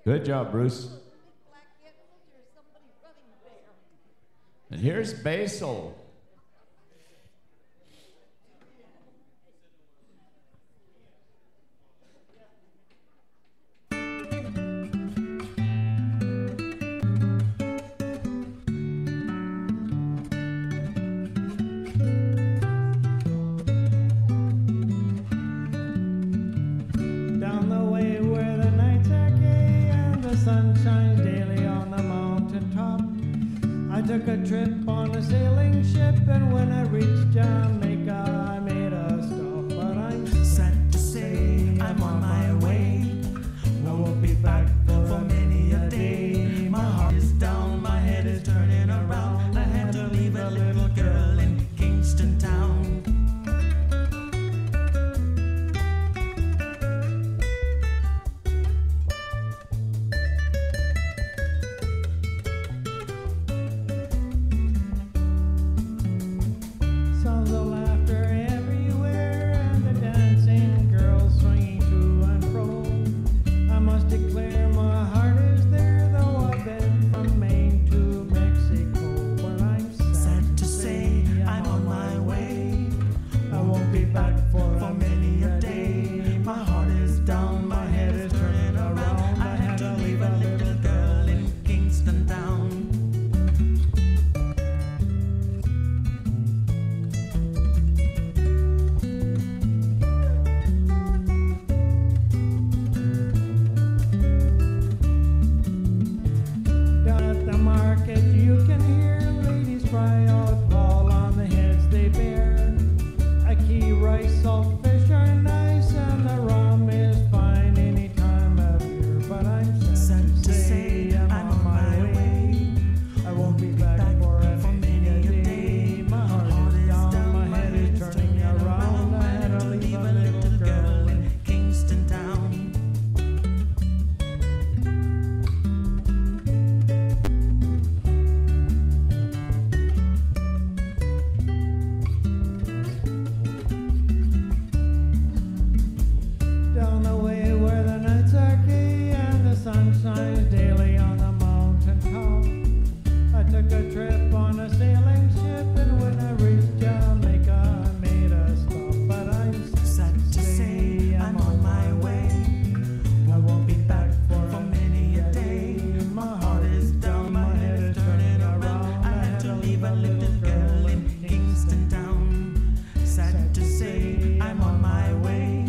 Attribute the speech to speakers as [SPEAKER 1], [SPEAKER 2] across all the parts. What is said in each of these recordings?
[SPEAKER 1] Good job, Bruce. And here's Basil.
[SPEAKER 2] Down the way where the nights are gay and the sun shines daily on the mountain top, I took a trip on a sailing ship, and when I reached Jamaica I made a stop. But I'm sad to say I'm on my way. I won't be back for many a day. My heart is down, my head is turning around. I had to leave a little girl in Kingston town. Sounds of laughter everywhere, and the dancing girls swinging to and fro. I must declare my heart is there, though I've been from Maine to Mexico. But I'm sad to say I'm on my way. I won't be back for many a day. My heart is down, my head is turning around. I had to leave a little girl in Kingston town. Down at the market you can hear ladies cry out, all on the heads they bear. A key rice, salt fish are nice, and the rum is fine any time of year. But I'm sad to say I'm on my way. I won't be back for many a day. My heart is down, my head is turning around. I had to leave a little girl in Kingston town. Down the way where the nights are gay and the sun shines daily on the mountain top, I took a trip on a sailing ship, and when I reached Jamaica I made a stop. But I'm sad to say I'm on my way. I won't be back for many a day. My heart is down, my head is turning around. I had to leave a little girl in Kingston town. Sad to say I'm on my way.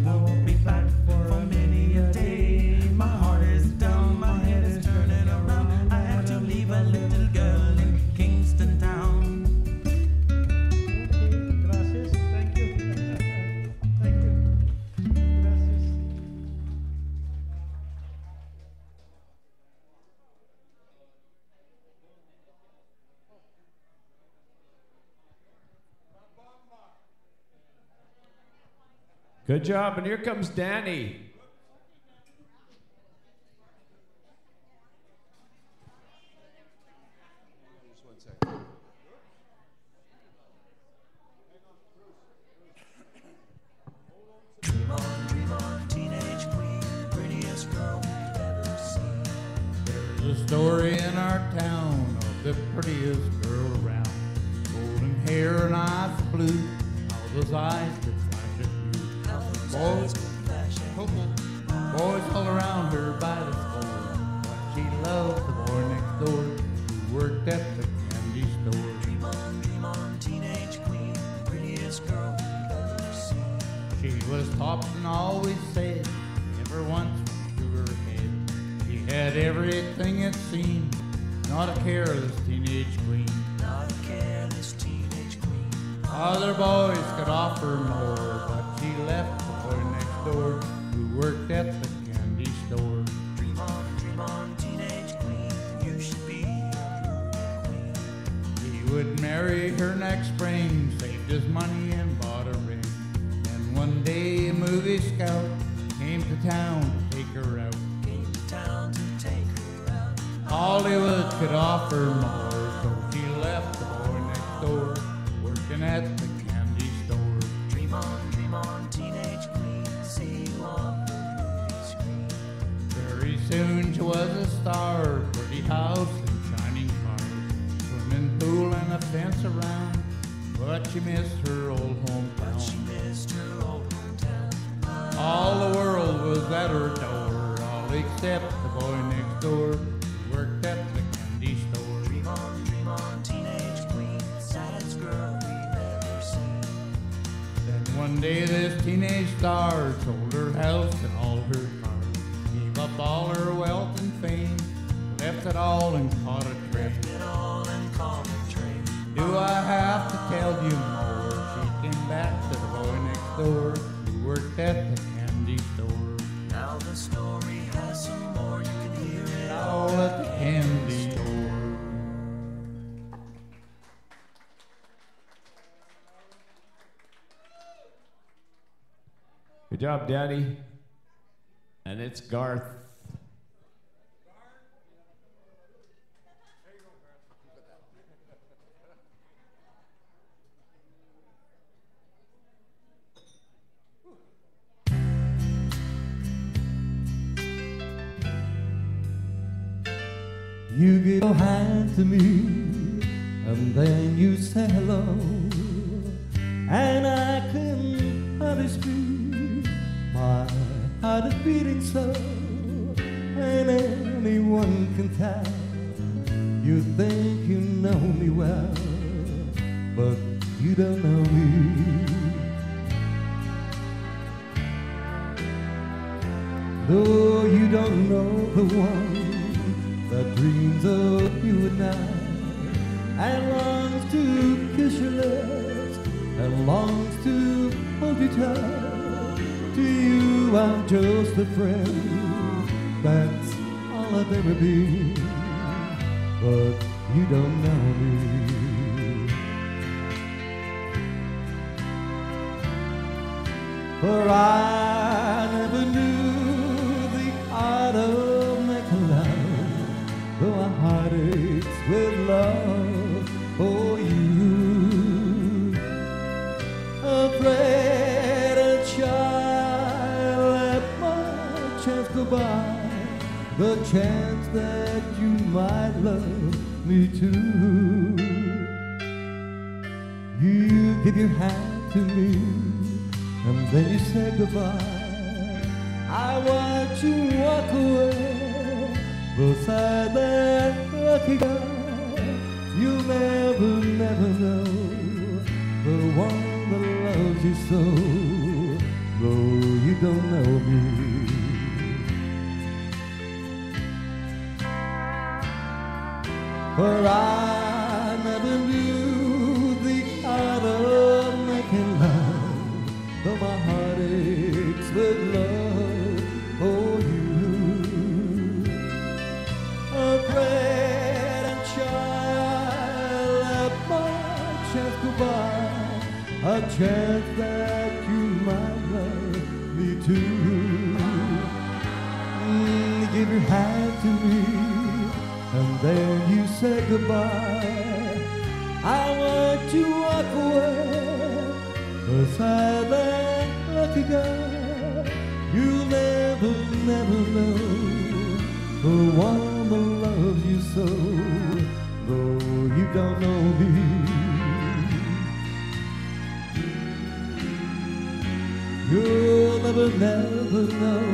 [SPEAKER 2] I won't be back for many a day. My heart is down, my head is turning around. I had to leave a little girl in Kingston town. Okay, gracias. Thank you. Thank you. Gracias.
[SPEAKER 1] Good job, and here comes Danny.
[SPEAKER 3] Dream on, teenage queen, prettiest girl we've ever seen.
[SPEAKER 4] There's a story in our town of the prettiest girl around. Golden hair and eyes of blue, how those eyes could flash at you.
[SPEAKER 3] How those
[SPEAKER 4] Boys,
[SPEAKER 3] eyes could flash at you.
[SPEAKER 4] boys all around her by the score, but she loved the boy next door who worked at the candy store.
[SPEAKER 3] Dream on, teenage queen, prettiest girl we've ever seen.
[SPEAKER 4] She was topped and always said, never once went to her head. She had everything it seemed, not a careless teenage queen.
[SPEAKER 3] Not a careless teenage queen.
[SPEAKER 4] Other boys could offer more, but she left the boy next door who worked at the candy store.
[SPEAKER 3] Dream on, teenage queen, you should be a queen.
[SPEAKER 4] He would marry her next spring, saved his money and bought a ring. And one day a movie scout came to town to take her out.
[SPEAKER 3] Came to town to take her out.
[SPEAKER 4] Hollywood could offer more, so she left the boy next door working at the candy store.
[SPEAKER 3] Dream on, teenage queen, see you on the movie screen.
[SPEAKER 4] Very soon was at her door, all except the boy next door who worked at the candy store.
[SPEAKER 3] Dream on, teenage queen, saddest girl we've ever seen.
[SPEAKER 4] Then one day this teenage star sold her house and all her cars, gave up all her wealth and fame, left it all and caught a train. Do I have to tell you more? She came back to the boy next door who worked at the candy store.
[SPEAKER 3] Now the story has some more, you can hear it
[SPEAKER 4] All at the candy store.
[SPEAKER 1] Good job, Daddy. And it's Garth.
[SPEAKER 2] You give your hand to me, and then you say hello, and I can hardly speak. My heart is beating so, and anyone can tell. You think you know me well, but you don't know me. Though you don't know the one that dreams of you and I, and longs to kiss your lips, and longs to hold you tight. To you I'm just a friend, that's all I've ever been, but you don't know me. For I never knew the art of making love, though our heart aches with love for you. Afraid and shy, let my chance go by, the chance that you might love me too. You give your hand to me, and then you say goodbye. I watch you walk away beside that lucky guy. You'll never, never know the one that loves you so, though you don't know me. For I never knew the art of making love, though my heart aches with love for you. Afraid and shy, let my chance go by, a chance that you might love me too. Give your hand to me, and then you say goodbye. I want to walk away beside that lucky guy. You'll never, never know the one that loves you so, though you don't know me. You'll never, never know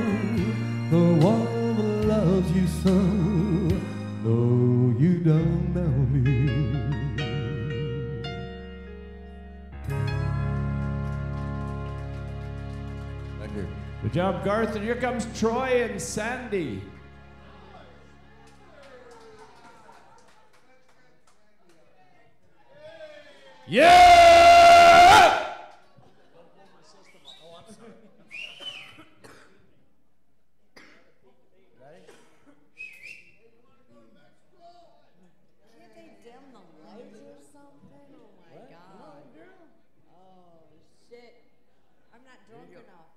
[SPEAKER 2] the one that loves you so, though you don't know me.
[SPEAKER 1] Good job, Garth. And here comes Troy and Sandy. Yeah!
[SPEAKER 5] Can't they dim the lights or something? Oh my god. Oh shit. I'm not drunk enough.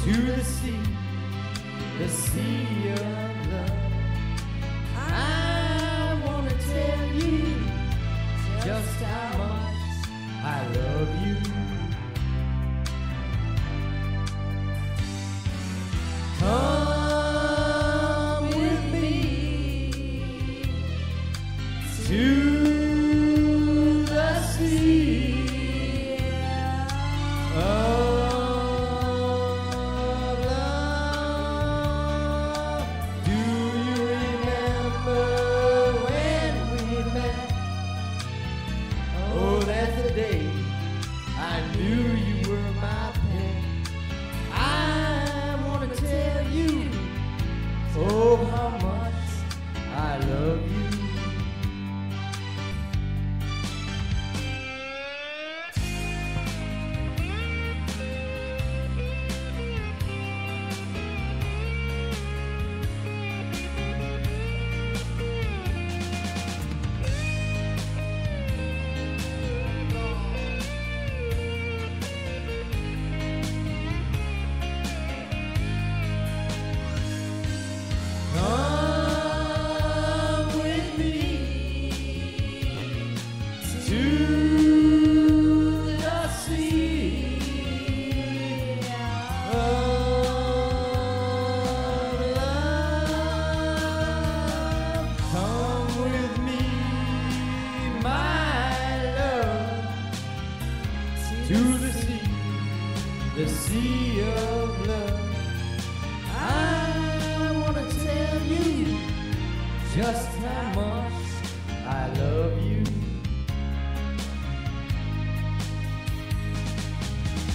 [SPEAKER 3] to the sea of love. I wanna tell you just how much I love you. Come with me to the sea of love. Do you remember when we met? Oh, that's the day I knew you were my pet. I wanna tell you, oh, how much I love you. Come with me to the sea of love. Come with me, my love, to the sea of love. I wanna tell you just how much I love you.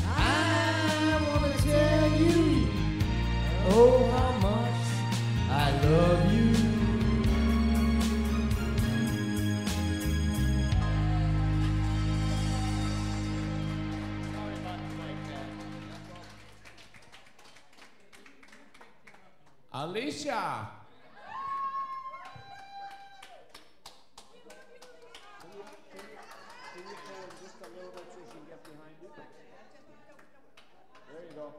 [SPEAKER 3] I wanna tell you, oh, how much I love you.
[SPEAKER 1] Alicia. There you go.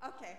[SPEAKER 5] Okay.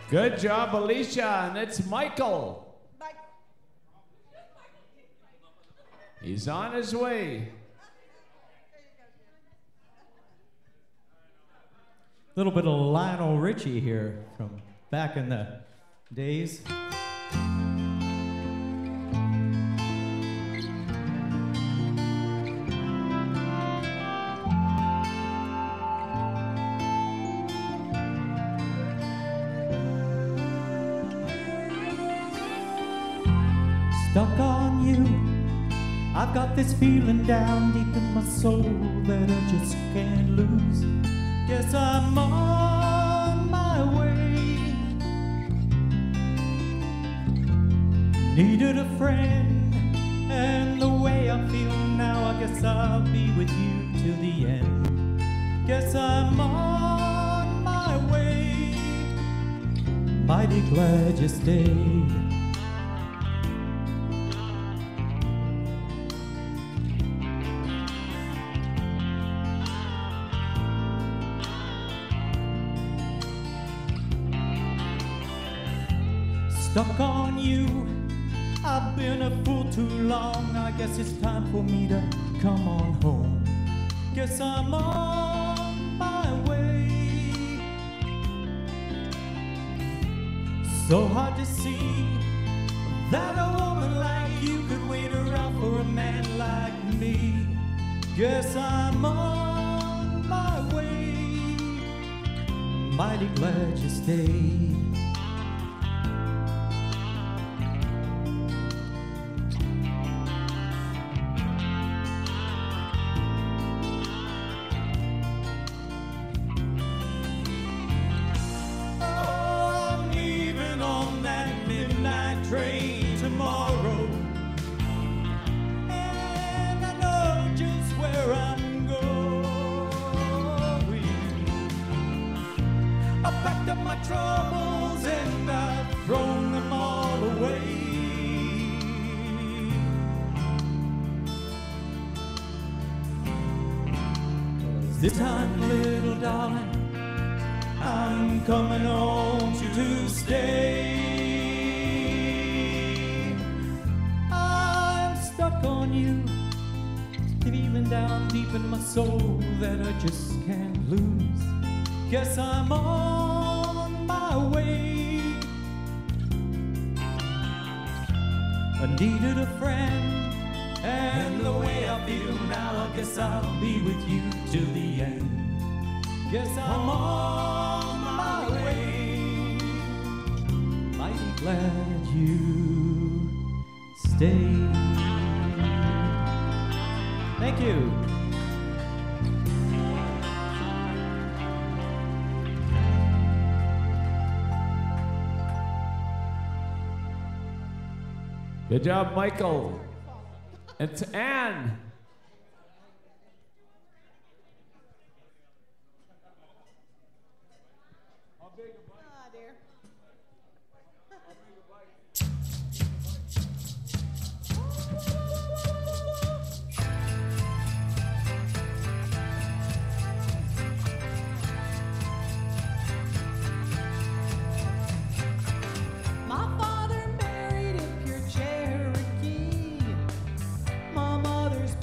[SPEAKER 1] Good job, Alicia, and it's Michael. He's on his way.
[SPEAKER 2] A little bit of Lionel Richie here from back in the days. Stuck on you, I've got this feeling down deep in my soul that I just can't lose. Guess I'm on my way. Needed a friend, and the way I feel now, I guess I'll be with you till the end. Guess I'm on my way. Mighty glad you stayed. Stuck on you, I've been a fool too long. I guess it's time for me to come on home. Guess I'm on my way. So hard to see that a woman like you could wait around for a man like me. Guess I'm on my way. Mighty glad you stayed. Train tomorrow, and I know just where I'm going. I packed up my troubles and I've thrown them all away. This time, little darling, I'm coming home to stay. Stuck on you, feeling down deep in my soul that I just can't lose. Guess I'm on my way. I needed a friend, and the way I feel now, I guess I'll be with you till the end. Guess I'm on my way. Mighty glad you stayed. Thank you.
[SPEAKER 1] Good job, Michael. It's Anne.
[SPEAKER 3] My father married a pure Cherokee. My mother's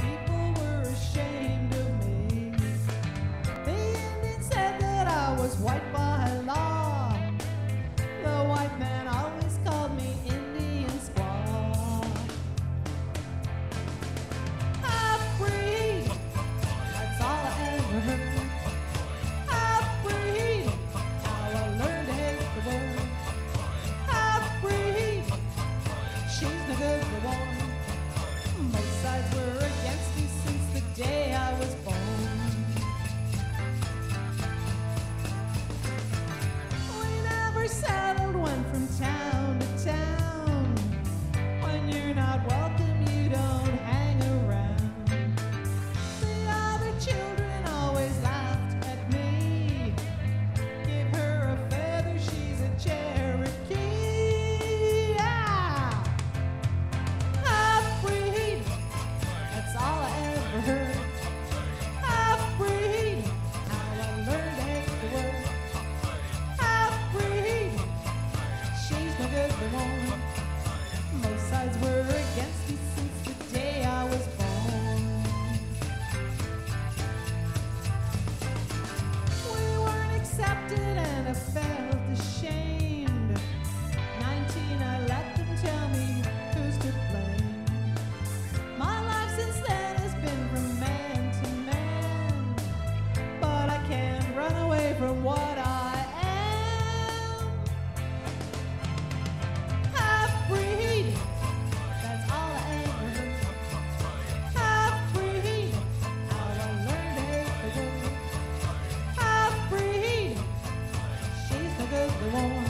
[SPEAKER 5] they want.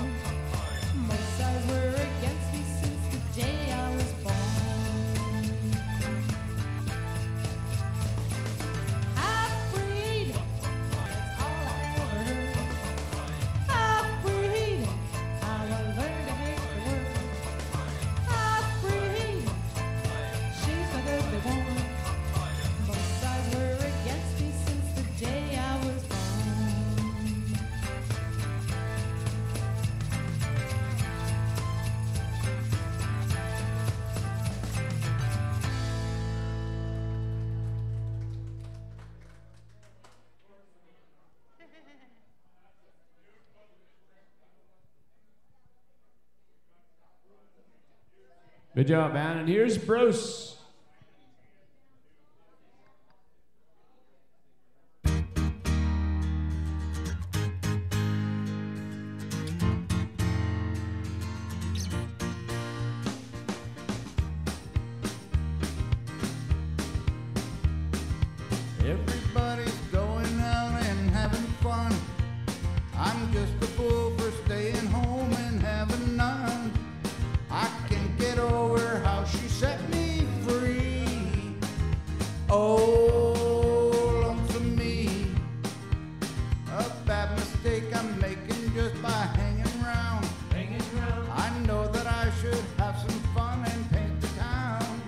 [SPEAKER 5] Most eyes were against me since the day I was born. Half-breed, that's all I ever heard. Half-breed, how I learned to hate the word. Half-breed, she's the good they want. Both sides were against me since the day I was born.
[SPEAKER 1] Good job, man. And here's Bruce.
[SPEAKER 4] Everybody's going out and having fun. I'm just a fool for staying home and having none. I can't get over how she set me free. Oh, lonesome me. A bad mistake I'm making just by hanging around. I know that I should have some fun and paint the town.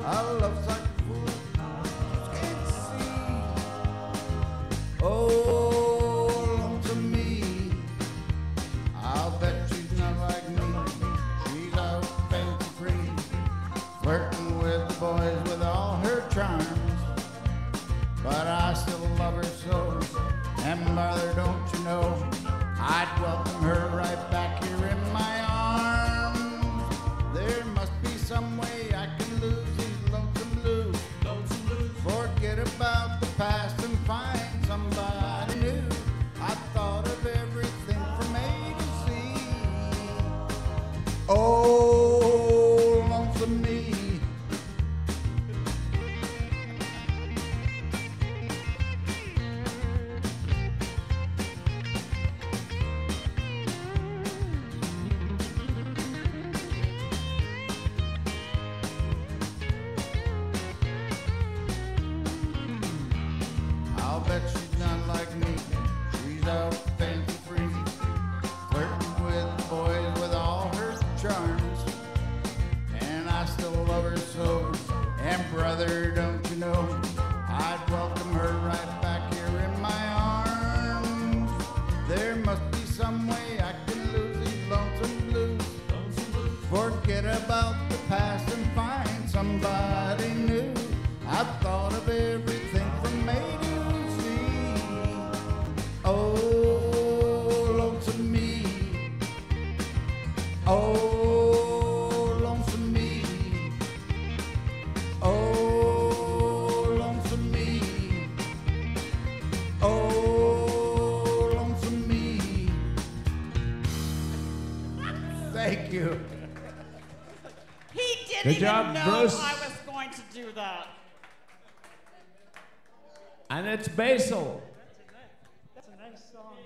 [SPEAKER 4] A love such fool can't see. Oh, lonesome me. I'll bet she's not like me. She's out fancy free, flirting with the boys with all her charms. But I still love her so, and mother, don't you know, I'd welcome her right back here in my arms. There must be some way I can lose these lonesome blues. Forget about the past and find somebody new. I thought of everything from A to Z. Oh, lonesome me. I'll bet she's not like me. She's out fancy free, flirting with the boys with all her charms. And I still love her so. And brother, don't you know, I'd welcome her right back here in my arms. There must be some way I can lose these lonesome blues. Forget about the past and find somebody new. I've thought of everything from A to Z. Oh, lonesome me. Oh, lonesome me. Oh, lonesome me. Oh, lonesome me. Thank you.
[SPEAKER 6] He didn't
[SPEAKER 1] Good
[SPEAKER 6] even
[SPEAKER 1] job,
[SPEAKER 6] know
[SPEAKER 1] Bruce.
[SPEAKER 6] I was going to do that.
[SPEAKER 1] And it's Basil.
[SPEAKER 2] That's a nice song.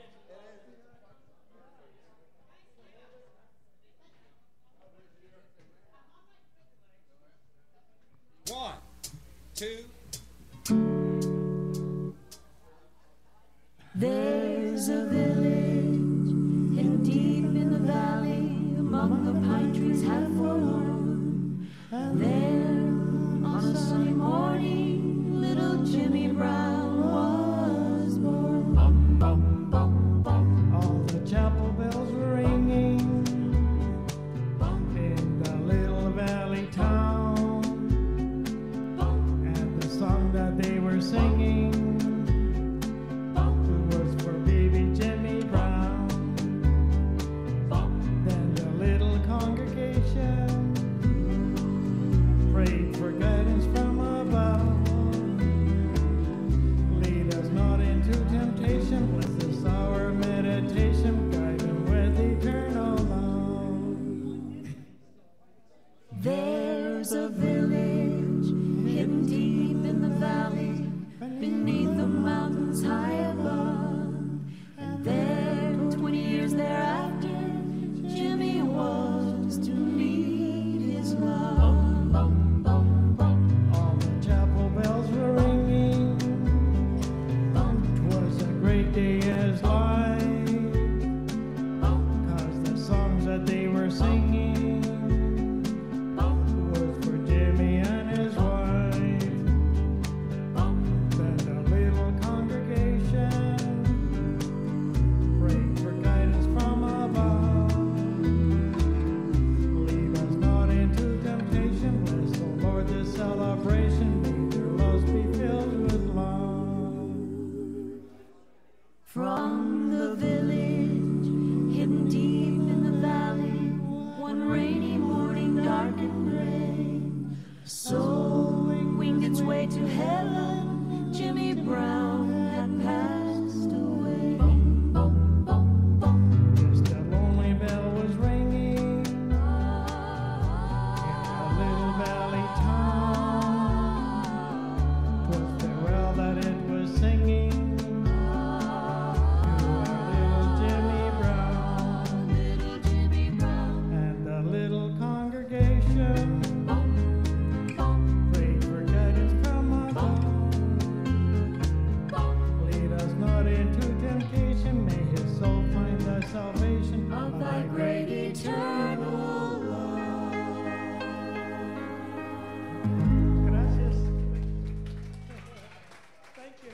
[SPEAKER 7] One, two.
[SPEAKER 5] There's a village hidden deep in the valley among the pine trees half forlorn. And there on a sunny morning, little Jimmy Brown was born. Bum, bum, bum, bum.
[SPEAKER 2] All the chapel bells were ringing in the little valley town, and the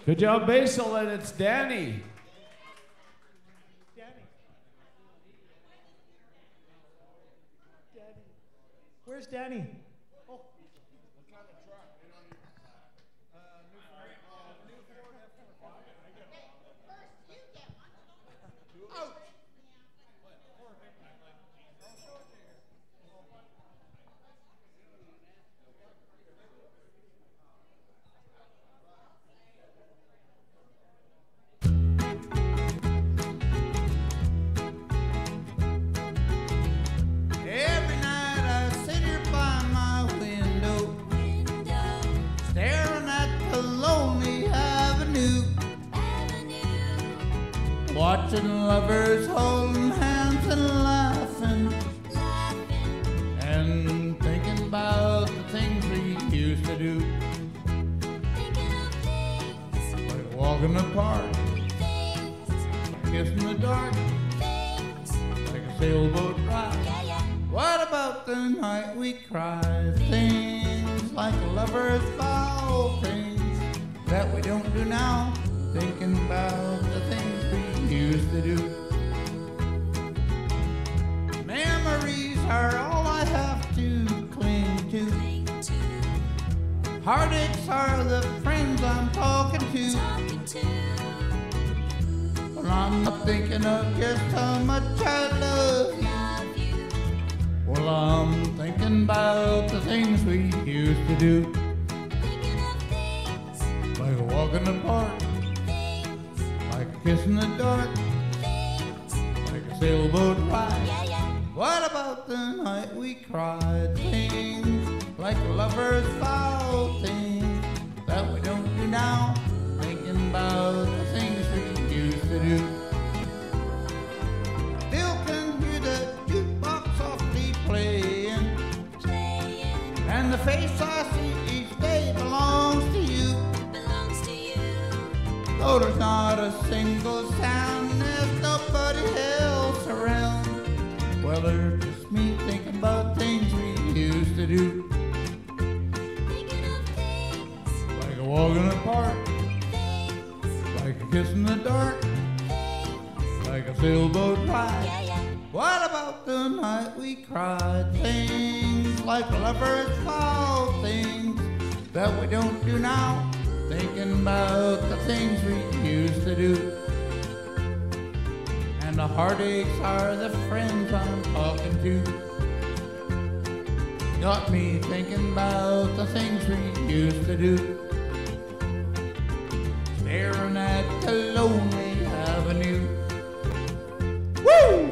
[SPEAKER 1] Good job, Basil, and it's Danny.
[SPEAKER 2] Where's Danny? Oh.
[SPEAKER 4] Every night I sit here by my window, staring at the lonely avenue, watching lovers holding hands and laughing, and thinking about the things we used to do, like walking in the park, kissing in the dark, like a sailboat ride. What about the night we cried? Things like lovers vow, things that we don't do now. Thinking about the things we used to do. Memories are all I have to cling to. Heartaches are the friends I'm talking to. But I'm not thinking of just how much I love you. Well, I'm thinking about the things we used to do, like a walk in the park, like a kiss in the dark, like a sailboat ride. What about the night we cried? Things like lovers vow, things that we don't do now. Thinking about the things we used to do. Still can hear the jukebox softly playing, and the face I see each day belongs to you. Though there's not a single sound, there's nobody else around. Well, there's just me thinking about things we used to do, like a walk in the park, like a kiss in the dark, like a sailboat ride. What about the night we cried? Things like lovers vow, things that we don't do now. Thinking about the things we used to do. And the heartaches are the friends I'm talking to. Got me thinking about the things we used to do. Staring at the lonely avenue. Woo!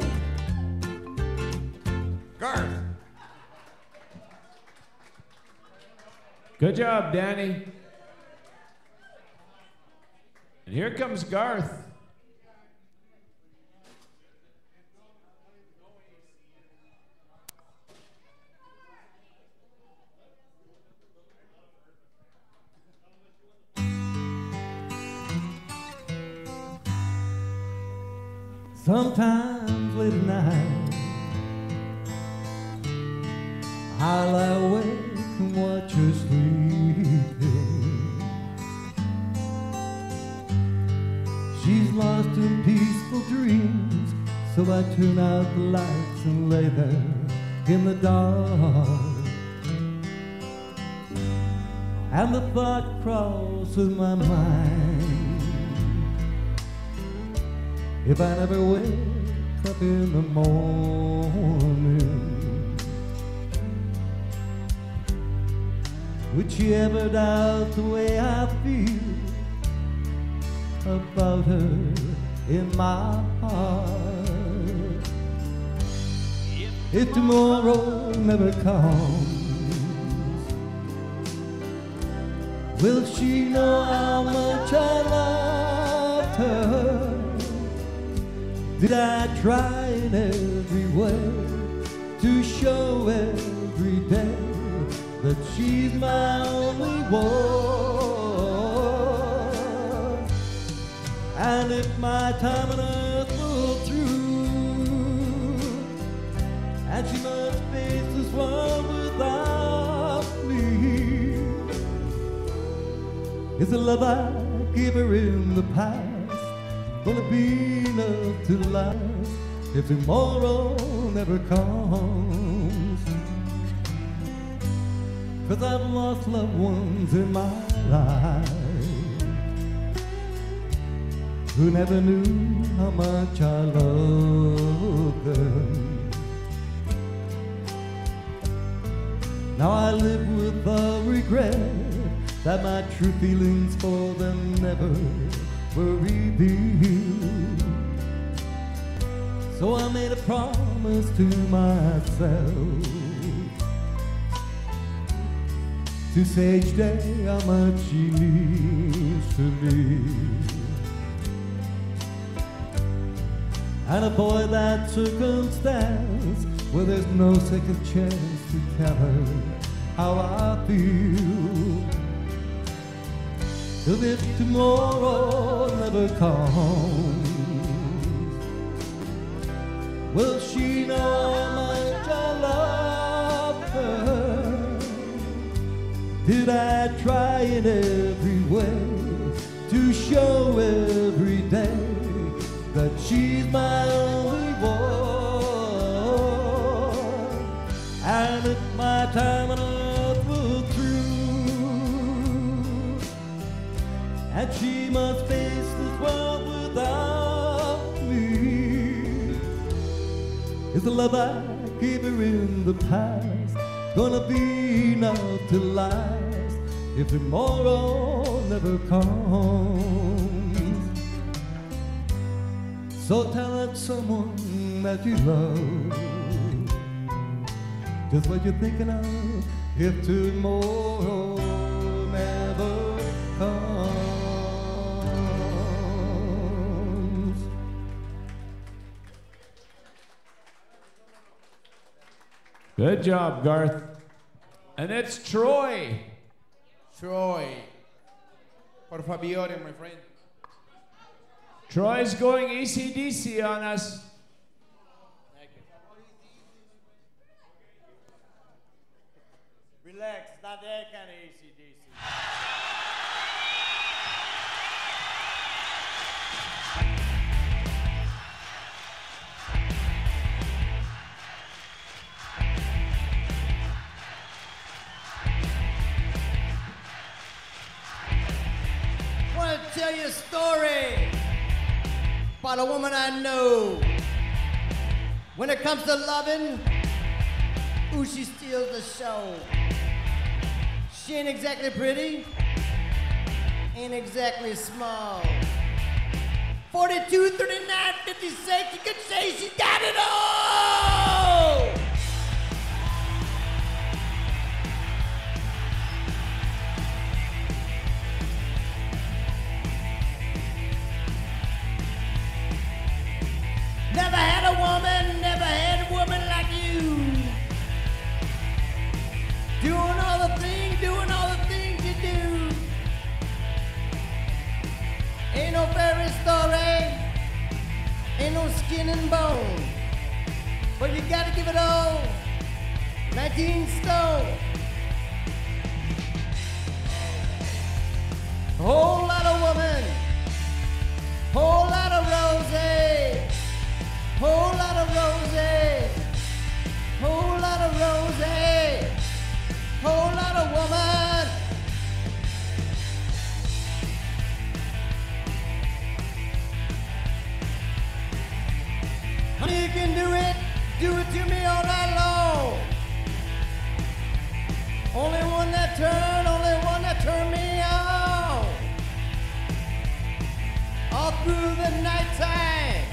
[SPEAKER 4] Garth.
[SPEAKER 1] Good job, Danny. And here comes Garth.
[SPEAKER 2] Sometimes late at night I lie awake and watch her sleeping. She's lost in peaceful dreams, so I turn out the lights and lay there in the dark. And the thought crosses my mind, if I never wake up in the morning, would she ever doubt the way I feel about her in my heart? If tomorrow never comes, will she know how much I loved her? Did I try in every way to show every day that she's my only one? And if my time on earth will through, and she must face this world without me, is the love I
[SPEAKER 8] keep her in the past. Gonna be enough to last if tomorrow never comes. 'Cause I've lost loved ones in my life who never knew how much I loved them. Now I live with the regret that my true feelings for them never were revealed. So I made a promise to myself to say each day how much she means to me, and avoid that circumstance where there's no second chance to tell her how I feel. 'Cause if tomorrow never comes, will she know how much I love her? Did I try in every way to show every day that she's my only one? And if my time on earth was through, and she must face this world without me, is the love I gave her in the past gonna be enough to last if tomorrow never comes? So tell that someone that you love just what you're thinking of if tomorrow never comes.
[SPEAKER 1] Good job, Garth. And it's Troy.
[SPEAKER 7] Troy. Por favore, my friend.
[SPEAKER 1] Troy's going AC/DC on us.
[SPEAKER 3] Relax, not that kind of AC/DC. I want to tell you a story about a woman I know. When it comes to loving, ooh, she steals the show. She ain't exactly pretty, ain't exactly small. 42, 39, 56, you could say she got it all! Never had a woman like you. Doing all the things you do. Ain't no fairy story, ain't no skin and bone. But you gotta give it all, 19 stone. A whole lot of woman, whole lot of roses. Whole lot of roses, whole lot of roses, whole lot of woman. You can do it to me all night long. Only one that turn me on. All through the nighttime.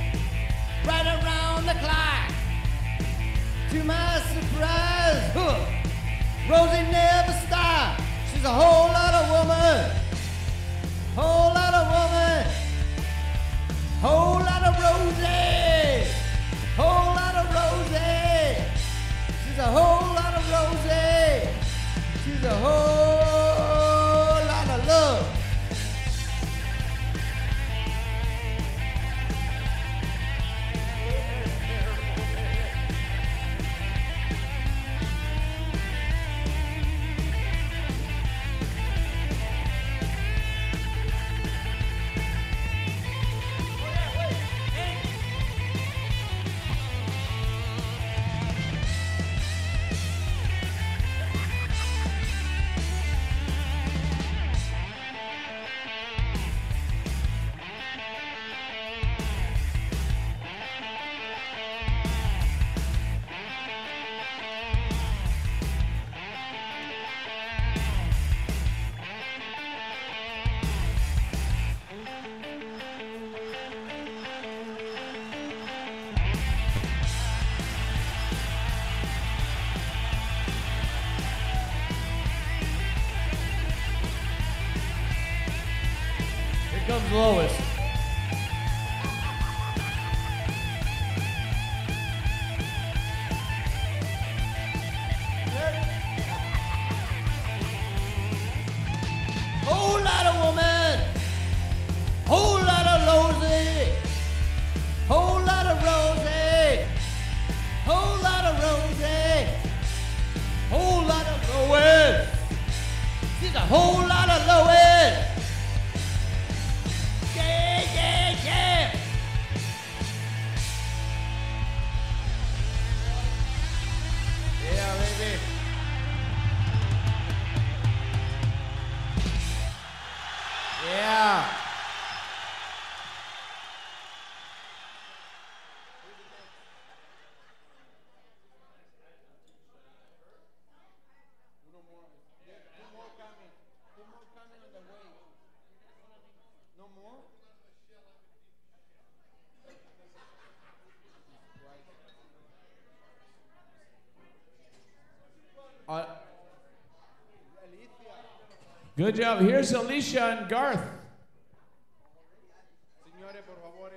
[SPEAKER 3] Right around the clock. To my surprise, Rosie never stopped. She's a whole lot of woman. Whole lot of woman. Whole lot of Rosie. Whole lot of Rosie. She's a whole lot of Rosie. She's a whole lot of love. comes Lois. Whole lot of woman, whole lot of Rosie, whole lot of Rosie, whole lot of Rosie, whole lot of Lois. She's a whole lot of Lois. Yeah, yeah, yeah.
[SPEAKER 7] Yeah, baby. Yeah. Two more coming. Two more coming on the way. No more?
[SPEAKER 1] Good job. Here's Alicia and Garth.
[SPEAKER 7] Signore, por favor.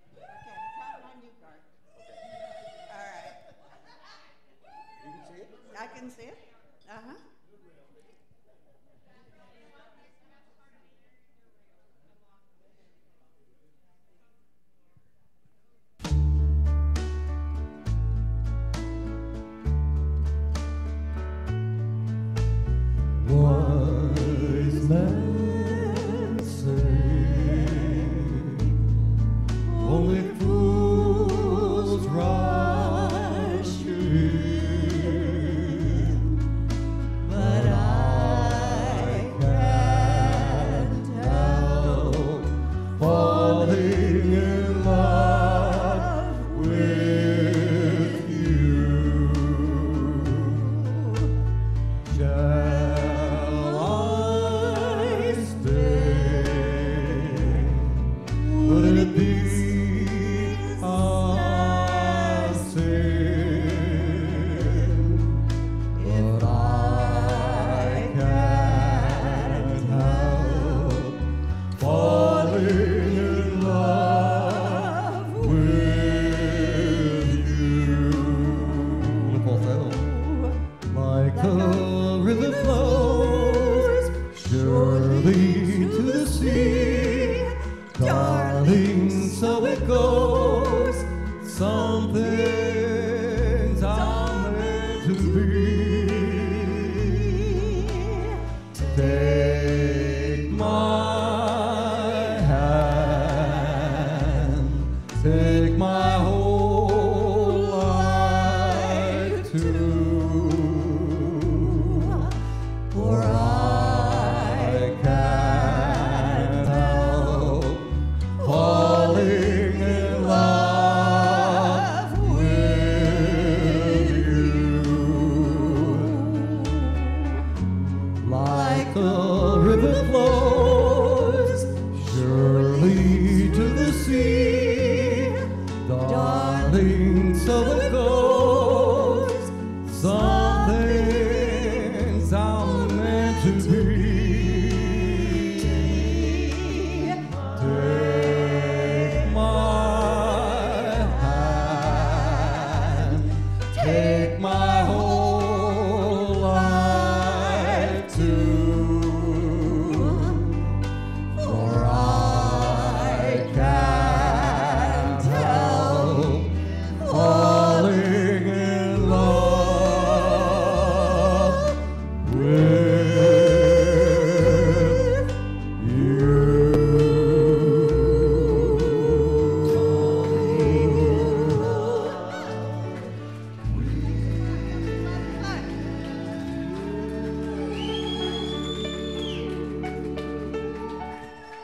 [SPEAKER 9] Okay, I'm counting on you, Garth. All right.
[SPEAKER 7] You can see it?
[SPEAKER 9] I can see it. Uh-huh.
[SPEAKER 8] Wise men say only fools rush in, but I can't help falling in love with you. Shall I stay? Would it be a sin? But I can't help falling in love with you. Like the river flows surely to the sea, darling, so it goes. Some things are meant to be. Take my hand, take my whole life too. For I can't help falling in love with you. Like the river flows surely to the sea, darling, so it goes. Some things are meant to be. Take my hand, take my whole life too. For I can't help falling in love with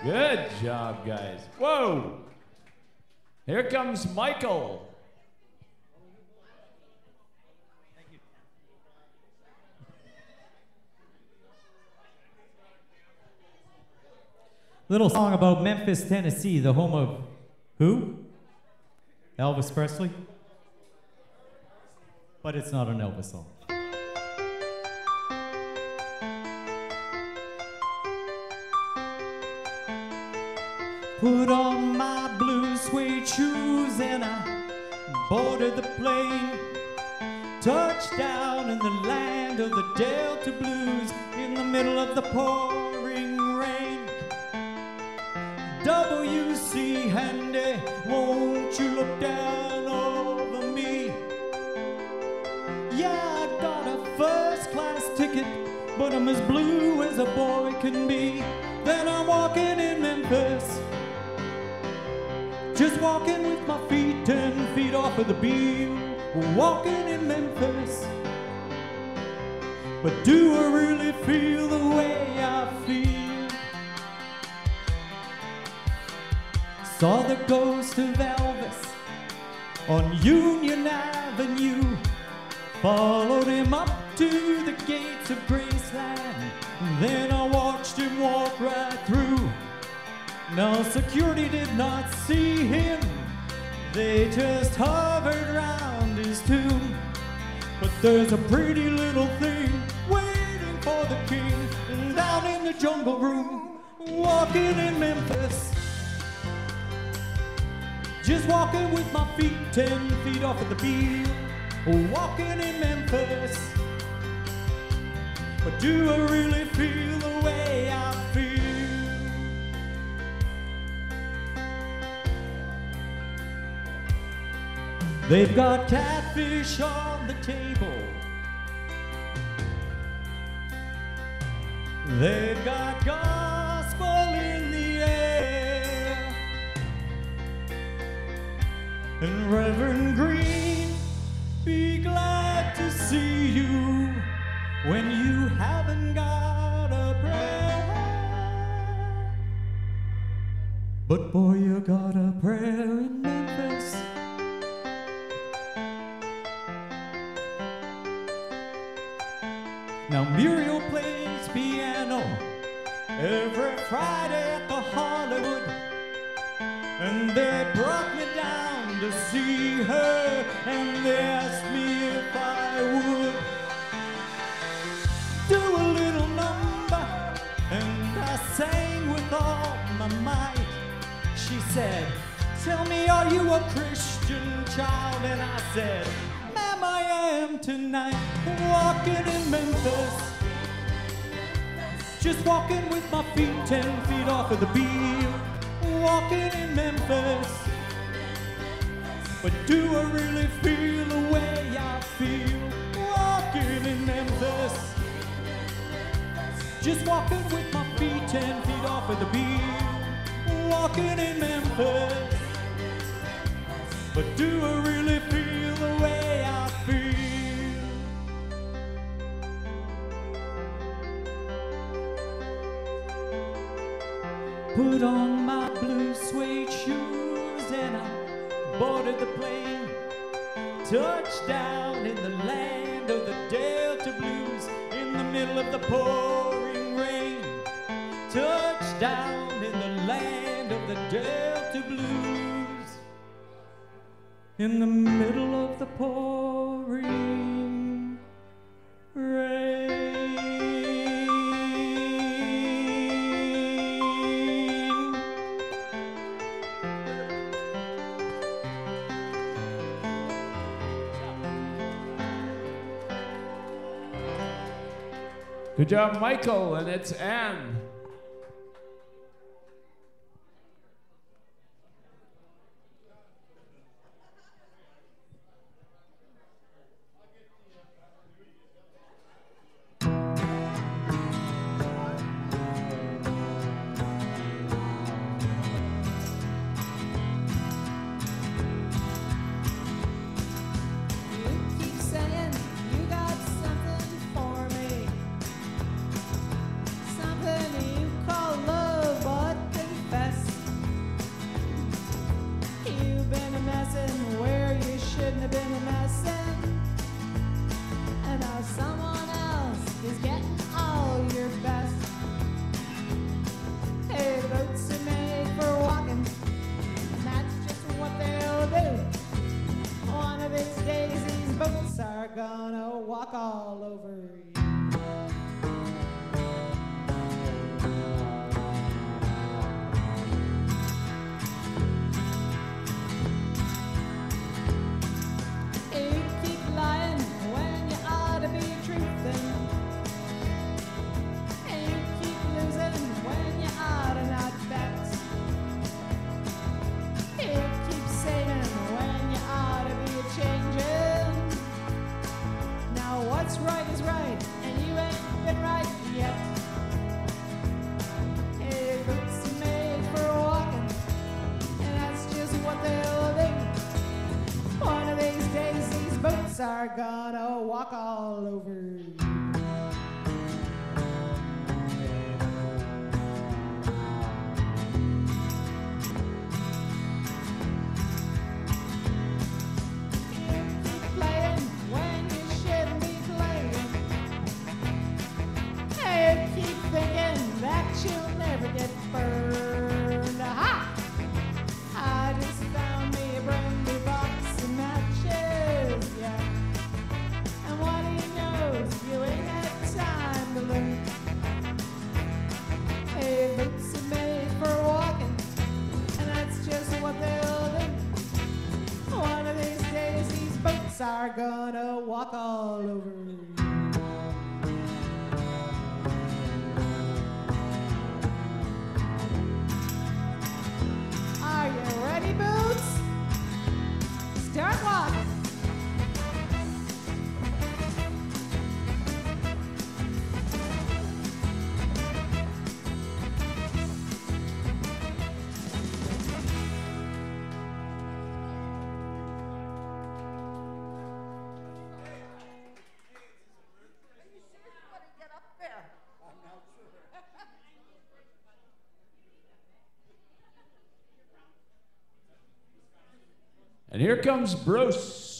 [SPEAKER 1] Good job, guys. Whoa! Here comes Michael.
[SPEAKER 10] Little song about Memphis, Tennessee, the home of who? Elvis Presley? But it's not an Elvis song.
[SPEAKER 8] Put on my blue suede shoes and I boarded the plane. Touchdown in the land of the Delta Blues in the middle of the pouring rain. W.C. Handy, won't you look down over me? Yeah, I got a first-class ticket, but I'm as blue as a boy can be. Then I'm walking in Memphis, just walking with my feet 10 feet off of the beam. Walking in Memphis, but do I really feel the way I feel? Saw the ghost of Elvis on Union Avenue, followed him up to the gates of Graceland, then I watched him walk right through. Now security did not see him, they just hovered around his tomb. But there's a pretty little thing waiting for the king down in the jungle room, walking in Memphis, just walking with my feet 10 feet off of the beam. Walking in Memphis, but do I really feel the way I feel? They've got catfish on the table, they've got gospel in the air, and Reverend Green, be glad to see you when you haven't got a prayer. But boy, you got a prayer in Memphis. Now Muriel plays piano every Friday at the Hollywood, and they brought me down to see her, and they asked me if I would do a little number, and I sang with all my might. She said, tell me, are you a Christian child? And I said, ma'am, I am tonight. Walking in Memphis, just walking with my feet 10 feet off of the beam. Walking in Memphis, but do I really feel the way I feel? Walking in Memphis, just walking with my feet 10 feet off of the beam. Walking in Memphis, but do I really feel the way I feel? Put on my blue suede shoes and I boarded the plane. Touchdown in the land of the Delta Blues in the middle of the pouring rain. Touchdown in the land of the Delta Blues in the middle of the pouring rain.
[SPEAKER 1] Good job, Michael, and it's Anne.
[SPEAKER 11] Something
[SPEAKER 2] are gonna walk all over you. Playing when you shouldn't be playing. Hey, keep thinking that you'll never get burned. Aha! I just found me a brand new box of matches, yeah. And what he knows, you ain't had time to learn. Hey, boots are made for walking, and that's just what they'll do. One of these days, these boots are gonna walk all over you. Are you ready, Boots? Start walking.
[SPEAKER 9] Get up there.
[SPEAKER 1] And here comes Bruce.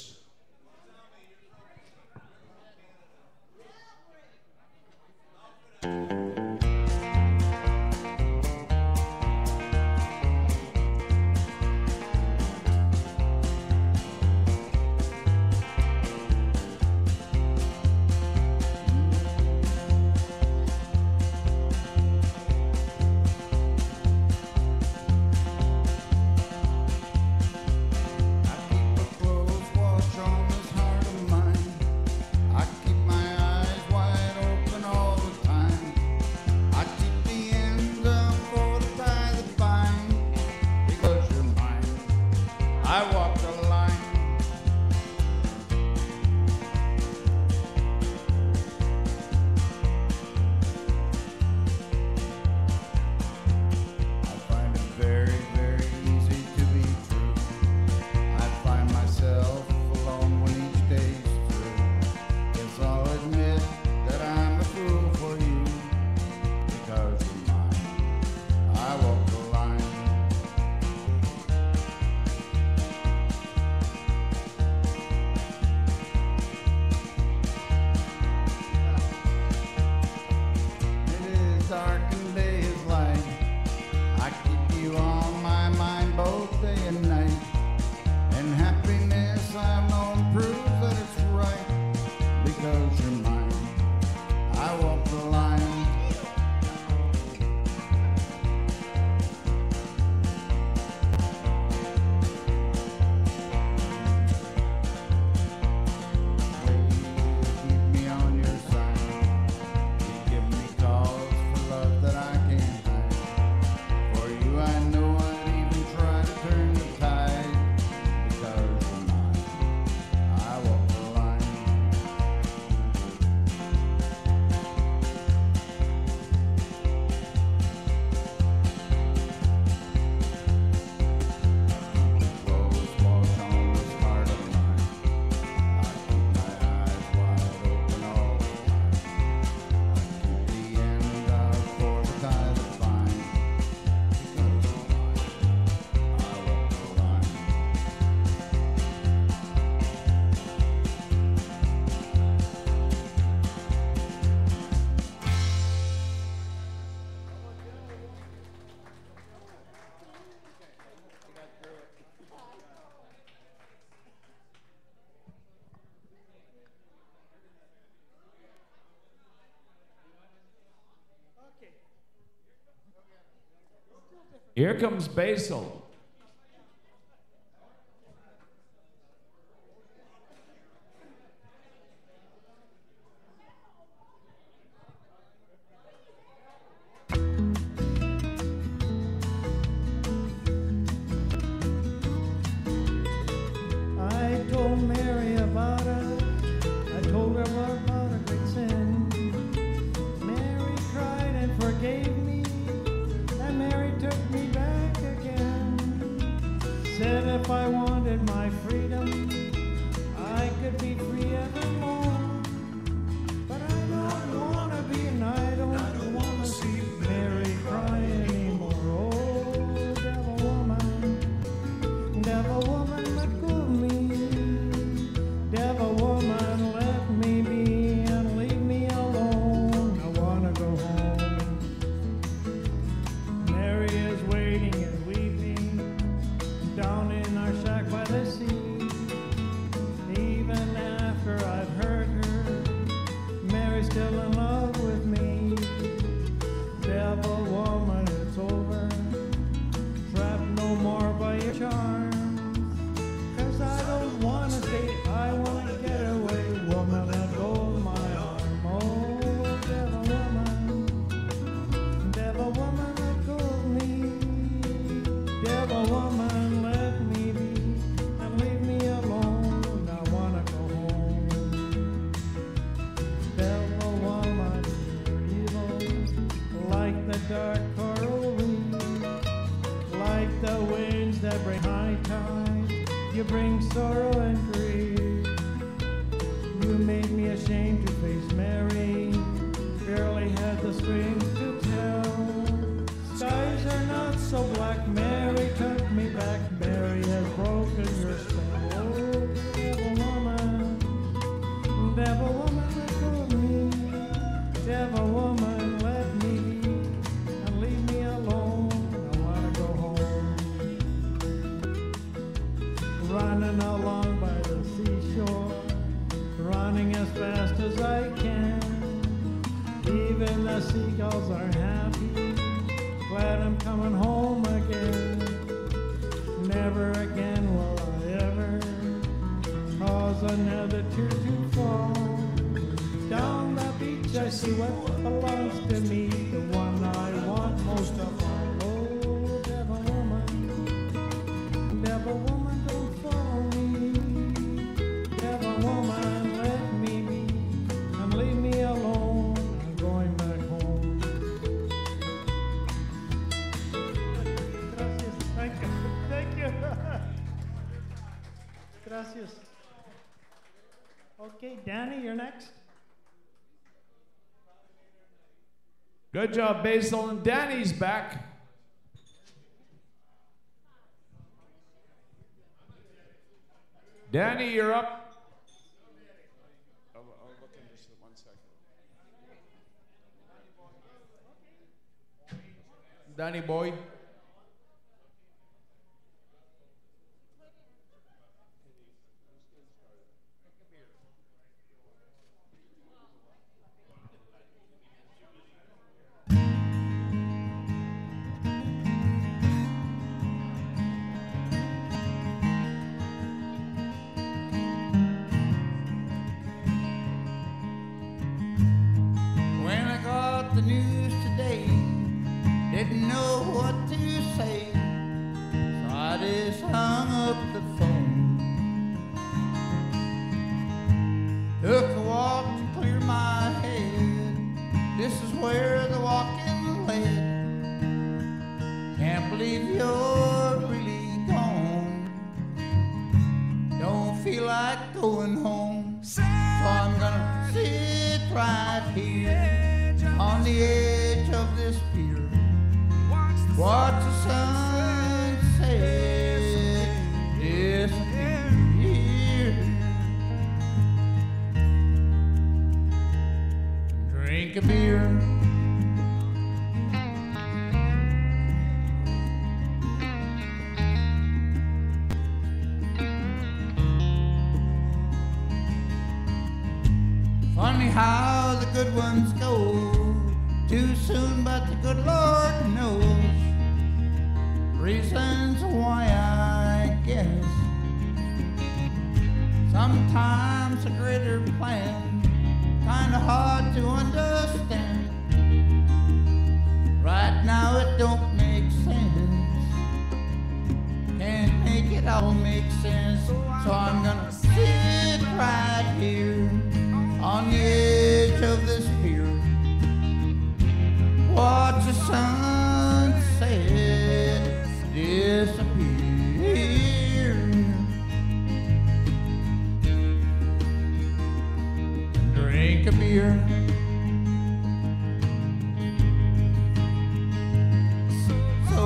[SPEAKER 1] Here comes Basil.
[SPEAKER 2] I told Mary about it. I told her about a great sin. Mary cried and forgave me, and Mary took me back again. Said if I wanted my freedom, I could be free with the winds that bring high tide. You bring sorrow and grief. You made me ashamed to face Mary. Barely had the strength to tell. Skies are not so black. Mary took me back. Mary has broken your spell. Oh, devil woman, let go of me. Devil woman, let me be. And leave me alone. I wanna go home. Running along by the seashore, running as fast as I can. Even the seagulls are happy, glad I'm coming home again. Never again will I ever cause another tear to fall. Down the beach I see what belongs to me, the one I want most of all. Oh, devil woman, don't follow me. Devil woman, let me be, and leave me alone. I'm going back home. Gracias, thank you. Gracias. Okay, Danny, you're next.
[SPEAKER 1] Good job, Basil. And Danny's back. Danny, you're up.
[SPEAKER 7] I'll look in just 1 second.
[SPEAKER 3] Danny boy.
[SPEAKER 4] When I got the news today, didn't know what to say, so I just hung up the phone. Took a walk to clear my head. This is where the walking led. Can't believe you're really gone. Don't feel like going home, so I'm gonna sit right here on the edge of this pier. Watch the sunset disappear. Drink a beer. Funny how the good ones go too soon, but the good Lord knows reasons why, I guess. Sometimes a greater plan, kinda hard to understand. Right now it don't make sense, can't make it all make sense. So I'm gonna sit right here on the edge of this pier. Watch the sunset disappear. Drink a beer. So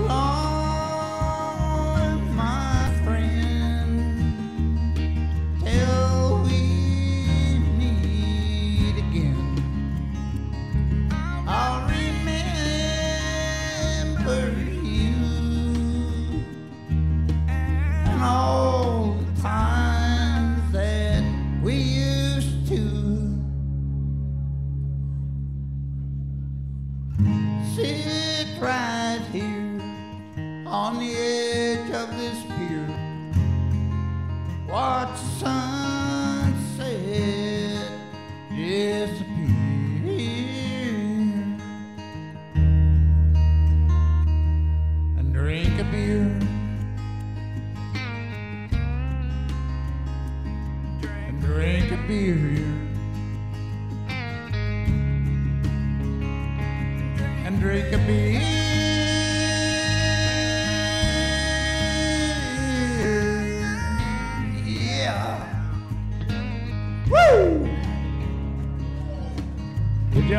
[SPEAKER 4] long, my friend, till we meet again. I'll remember you and all the times that we used to sit right here on the edge of this pier. Watch the sunset disappear and drink a beer. And drink a beer. And drink a beer.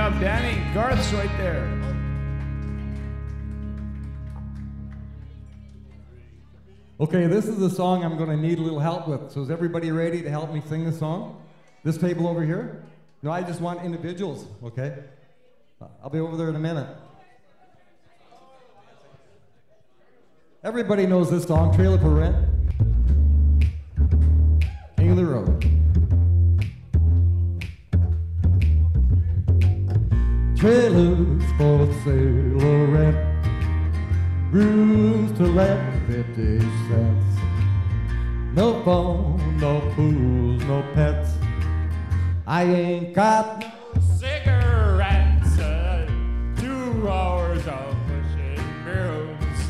[SPEAKER 1] job, Danny. Garth's right there.
[SPEAKER 11] Okay, this is a song I'm going to need a little help with. So is everybody ready to help me sing the song? This table over here? No, I just want individuals, okay? I'll be over there in a minute. Everybody knows this song, Trailer for Rent. King of the Road. Trailers for sale or rent, rooms to let 50 cents. No phone, no pools, no pets. I ain't got no
[SPEAKER 1] Cigarettes, 2 hours of pushing brooms,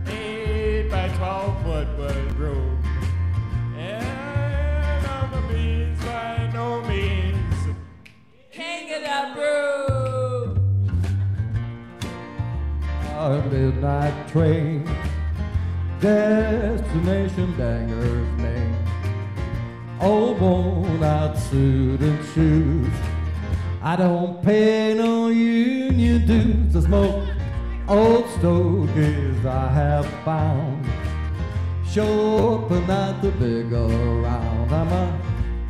[SPEAKER 1] 8 by 12 foot room, and I'm a means by no means
[SPEAKER 3] King of the Brew.
[SPEAKER 11] a midnight train, destination Banger's Maine. Old worn out suit and shoes, I don't pay no union dues to smoke old stogies I have found. Show up and not the big around. I'm a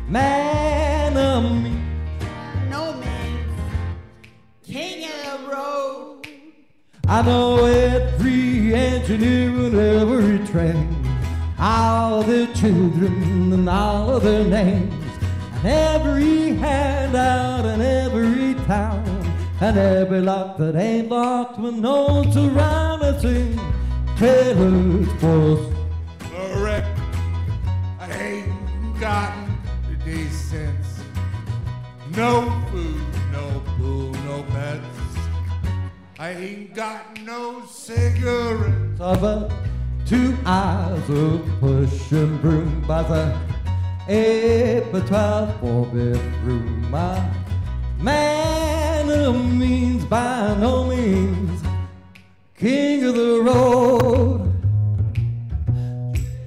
[SPEAKER 11] man of me.
[SPEAKER 9] No means king of the road.
[SPEAKER 11] I know every engineer and every train, all their children and all of their names, and every handout in every town, and every lock that ain't locked with notes around and sing trailers for
[SPEAKER 4] Correct. I ain't gotten the decent. No food, no pool, no pets. I ain't got no cigarettes.
[SPEAKER 11] about 2 hours of pushing broom by the 8 by 12 4-bedroom. My man of means by no means king of the road.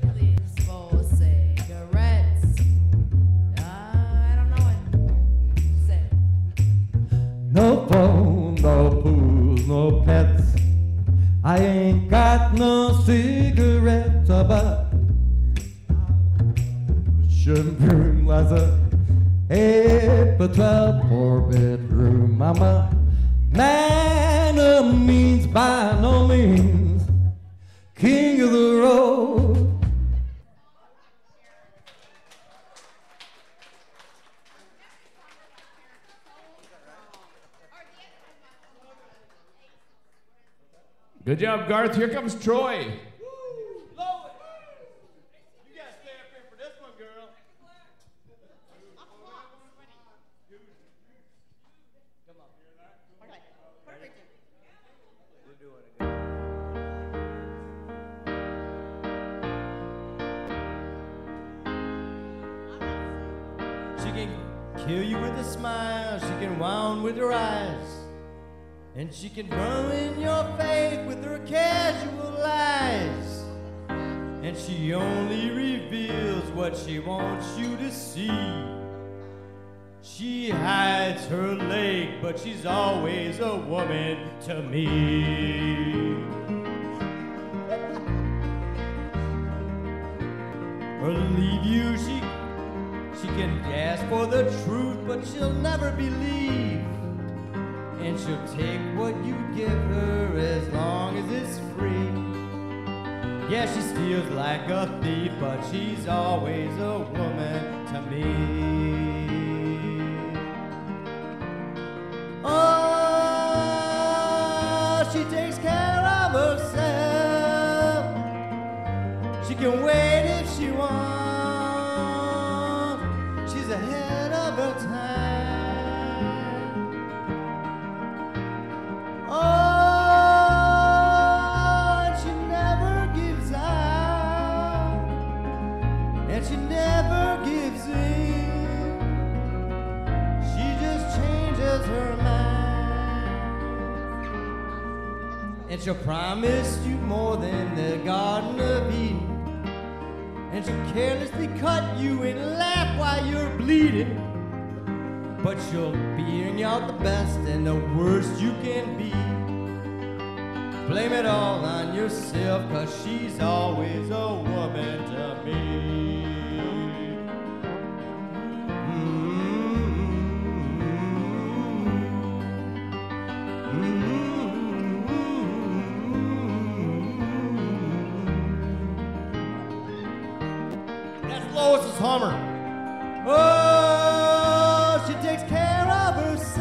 [SPEAKER 3] Trailers for cigarettes. I don't know what you said.
[SPEAKER 11] No phone, no pools, no pets. I ain't got no cigarettes, but shouldn't broom as a 8 by 12 4-bedroom. I'm a man of means by no means king of the road.
[SPEAKER 1] Good job, Garth. Here comes Troy.
[SPEAKER 7] You gotta stay up here for this one, girl.
[SPEAKER 3] She can kill you with a smile, she can wound with her eyes, and she can ruin your faith with her casual lies. And she only reveals what she wants you to see. She hides her leg, but she's always a woman to me. Or leave you, she can ask for the truth, but she'll never believe. And she'll take what you give her as long as it's free. Yeah, she steals like a thief, but she's always a woman to me. Oh, she takes care of herself. She can wait if she wants. She's ahead of her time. Oh, and she never gives out, and she never gives in. She just changes her mind, and she'll promise you more than the Garden of Eden. And she'll carelessly cut you and laugh while you're bleeding. but she'll bring out the best and the worst you can be. Blame it all on yourself, 'cause she's always a woman to me. That's Lois's Hummer. Oh, she takes care of herself.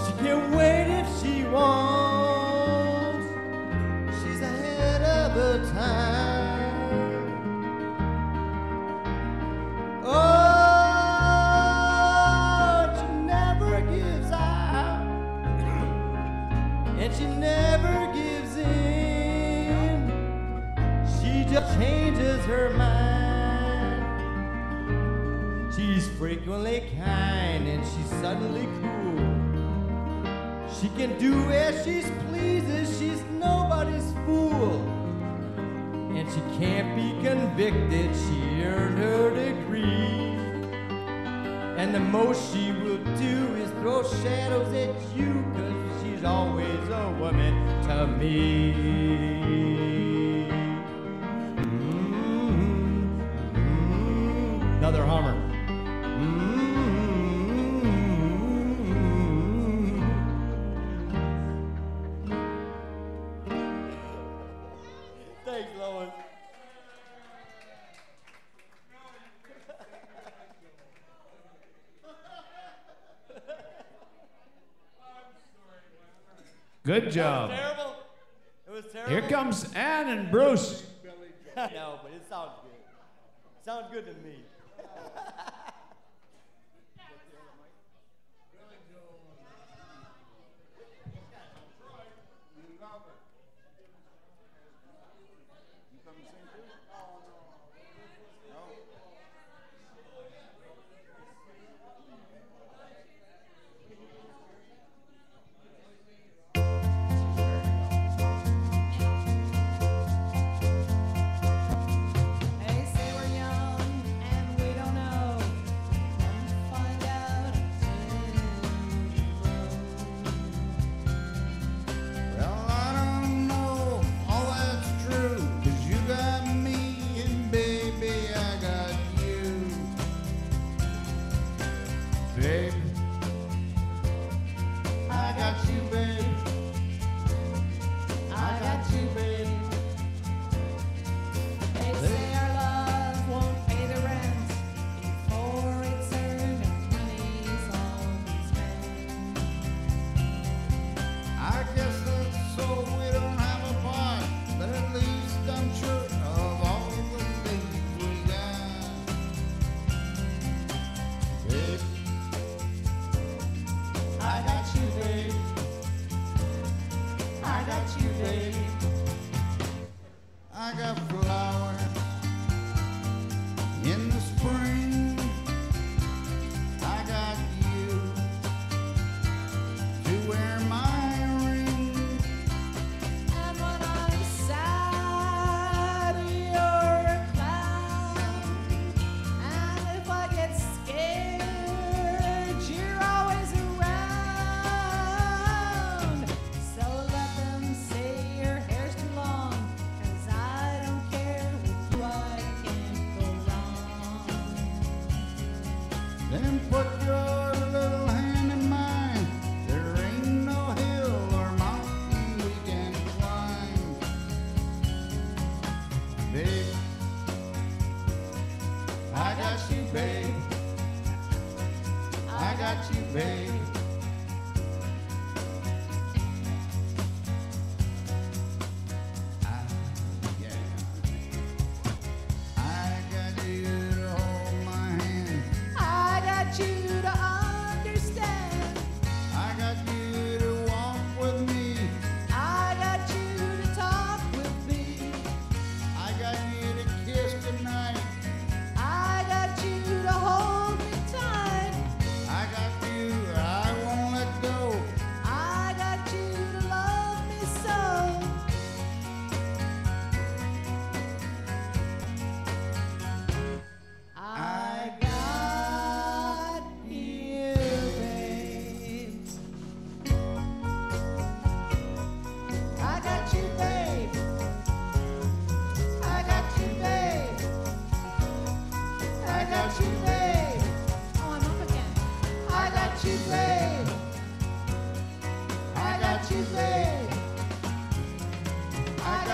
[SPEAKER 3] She can wait if she wants. She's ahead of her time. Oh, she never gives out, and she never gives in. She just changes her mind. She's frequently kind and she's suddenly cool. She can do as she pleases, she's nobody's fool. And she can't be convicted, she earned her degree. And the most she will do is throw shadows at you, 'cause she's always a woman to me. Another Hummer. Thanks, Lois.
[SPEAKER 1] Good job.
[SPEAKER 3] Terrible. It was terrible.
[SPEAKER 1] Here comes Ann and Bruce.
[SPEAKER 3] No, but it sounds good. Sounds good to me.
[SPEAKER 9] They say we're young and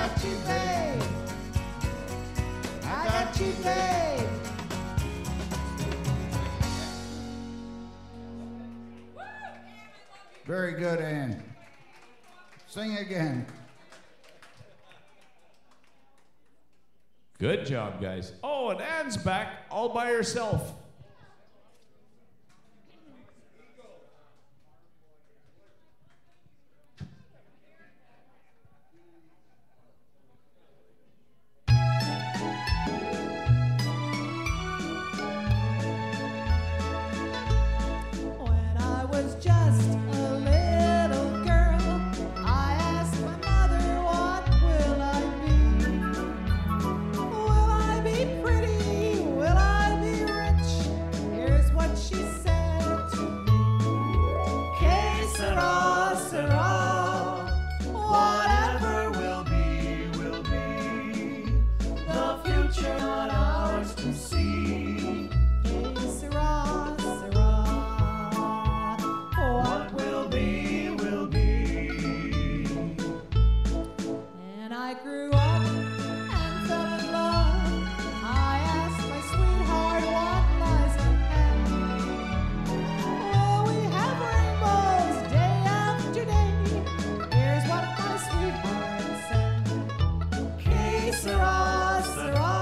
[SPEAKER 9] got you, babe. I got you, babe.
[SPEAKER 4] Very good, Ann. Sing again.
[SPEAKER 1] Good job, guys. Oh, and Ann's back all by herself.
[SPEAKER 9] When I was just a little girl, I asked my mother, what will I be? Will I be pretty? Will I be rich? Here's what she said to me. Que sera, sera. Whatever will be, will be. The future not ours to see. Que sera, sera. What will be, will be. And I grew up and fell in love. I asked my sweetheart what lies ahead. Will we have rainbows day after day? Here's what my sweetheart said. Que sera, sera.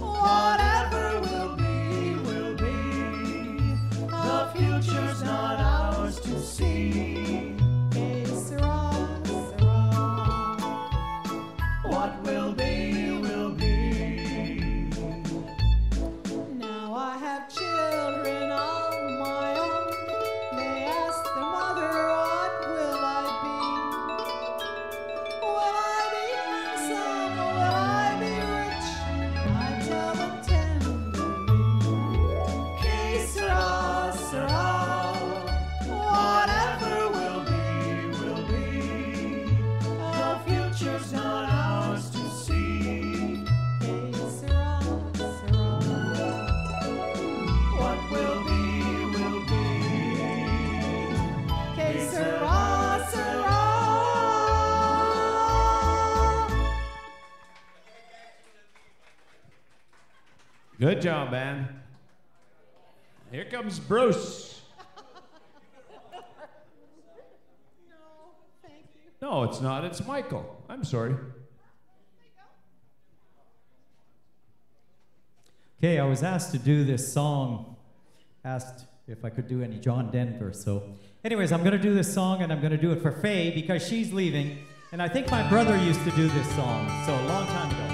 [SPEAKER 9] Whatever will be, will be. The future's not ours to see. Que sera, sera. What will be, will be. Now I have children of my own. They ask their mother, what will I be? Will I be handsome? Will I be rich? I tell them tenderly. Que sera, sera. Whatever will be, will be. The future's not ours to see. Que sera, sera. What will be, will be. Que sera, sera.
[SPEAKER 1] Good job, Ann. Here comes Bruce.
[SPEAKER 9] No, thank you.
[SPEAKER 1] No, it's not. It's Michael. I'm sorry.
[SPEAKER 8] Okay, I was asked to do this song, asked if I could do any John Denver. So, anyways, I'm going to do this song, and I'm going to do it for Faye because she's leaving. And I think my brother used to do this song, so a long time ago.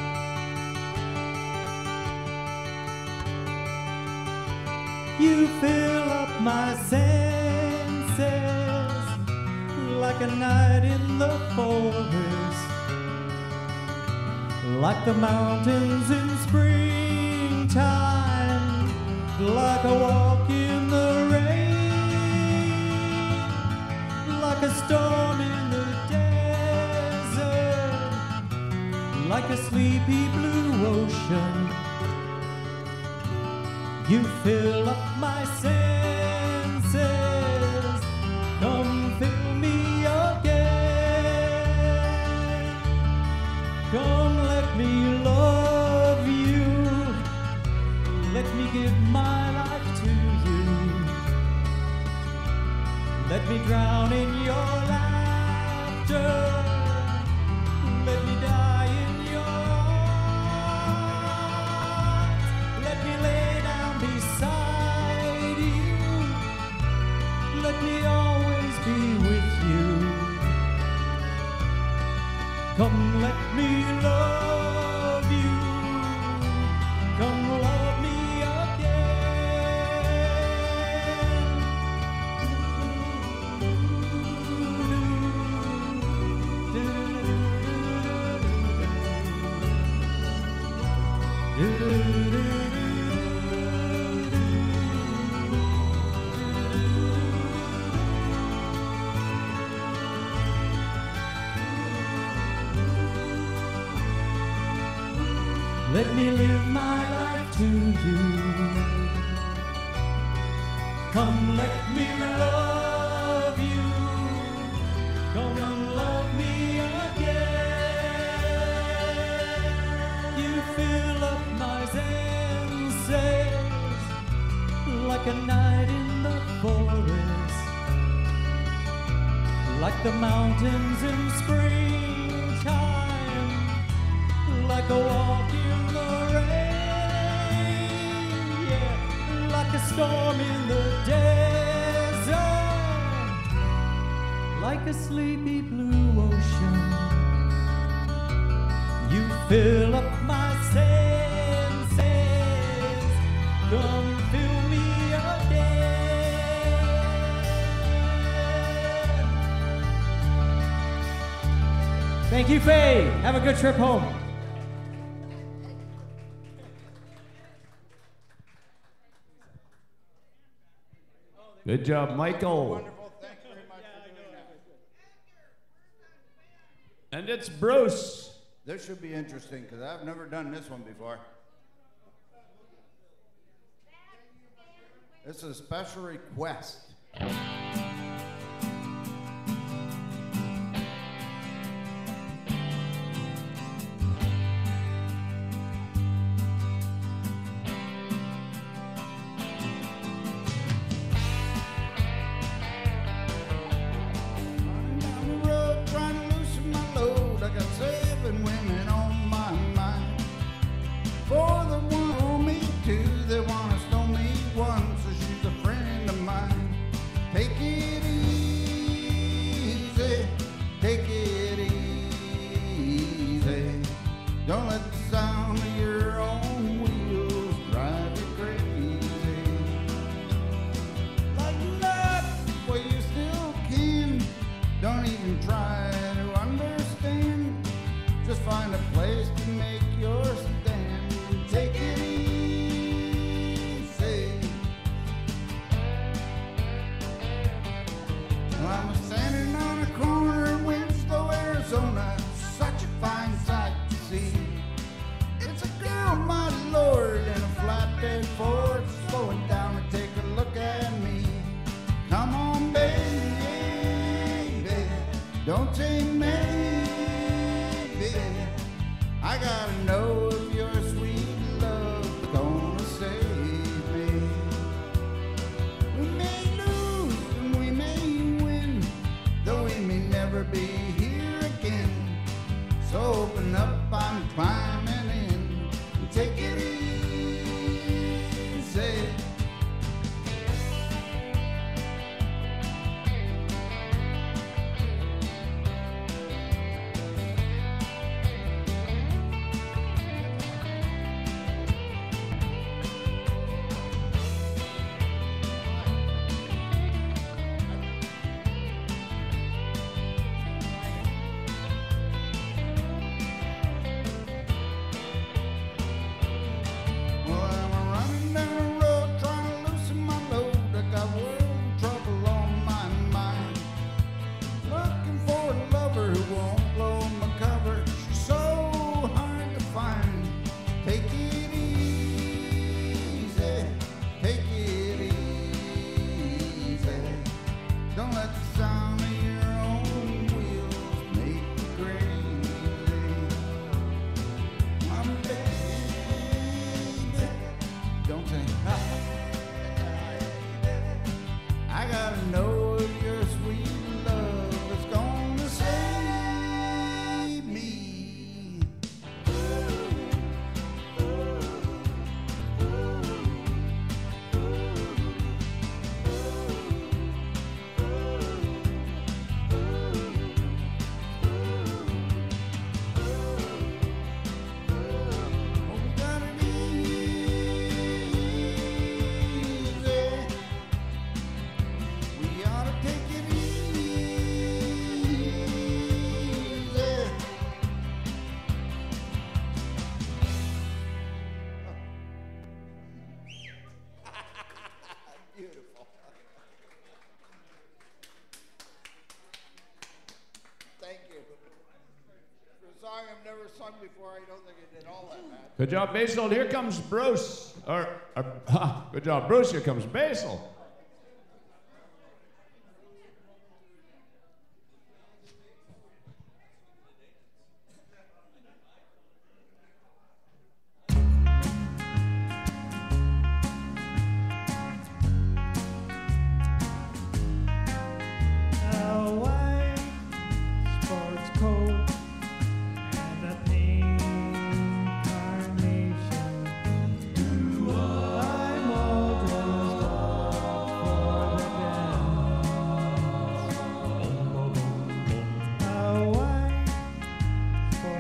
[SPEAKER 8] You fill up my senses like a night in the forest, like the mountains in springtime, like a walk in the rain, like a storm in the desert, like a sleepy blue ocean. You fill up my senses, come fill me again. Come let me love you, let me give my life to you. Let me drown in your laughter, let me die in your arms. Let me lay down beside you, let me always be with you. Come let me love you, come love me again. Let me live my life to you. Come let me love you. Come and love me again. a night in the forest, like the mountains in springtime, like a walk in the rain, yeah, like a storm in the desert, like a sleepy blue ocean. You fill up my senses, come fill me again.
[SPEAKER 10] Thank you, Faye. Have a good trip home.
[SPEAKER 1] Good job, Michael.
[SPEAKER 4] Wonderful. Thanks very much for doing that.
[SPEAKER 1] And it's Bruce.
[SPEAKER 4] This should be interesting because I've never done this one before. This is a special request. Don't let the sound of your own wheels drive you crazy. Lighten up while you still can. Don't even try to understand. Just find a place to make your stand. Take it easy. I'm standing on a corner in Winslow, Arizona. Such a fine sight to see. It's a girl, my lord, in a flatbed Ford, slowing down to take a look at me. Come on, baby, don't take me. I gotta know if your sweet love is gonna save me. We may lose and we may win, though we may never be here again. So open up, I'm climbing in. Take it easy. Well, I'm running down the road trying to loosen my load. I got world trouble on my mind. Looking for a lover who won't blow my cover. She's so hard to find. Take it easy. Take it easy. Don't let the sound of your own wheels make you crazy. My baby, don't say I gotta know if your sweet love is gonna save me. Oh, we got it easy. We ought to take it easy. Beautiful. Thank you. For a song I've never sung before, I don't think I did all that bad.
[SPEAKER 1] Good job, Basil. Here comes Bruce. Good job, Bruce. Here comes Basil.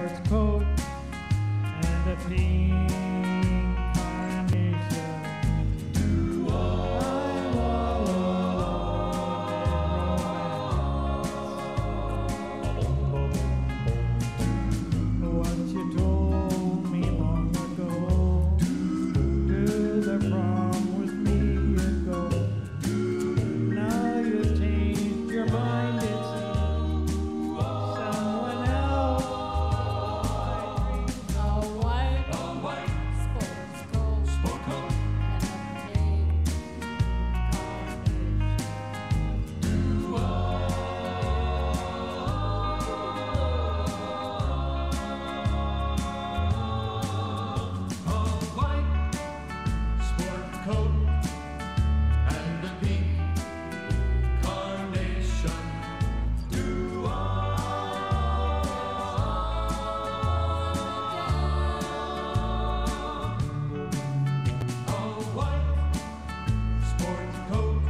[SPEAKER 2] sports coat and a pink carnation. I'm all alone in romance. What you told me long ago, to the prom with me you go. Now you've changed your mind, it seems. Someone else.
[SPEAKER 5] A white sports coat and a pink
[SPEAKER 12] Sport coat and a pink carnation. Do a white sport coat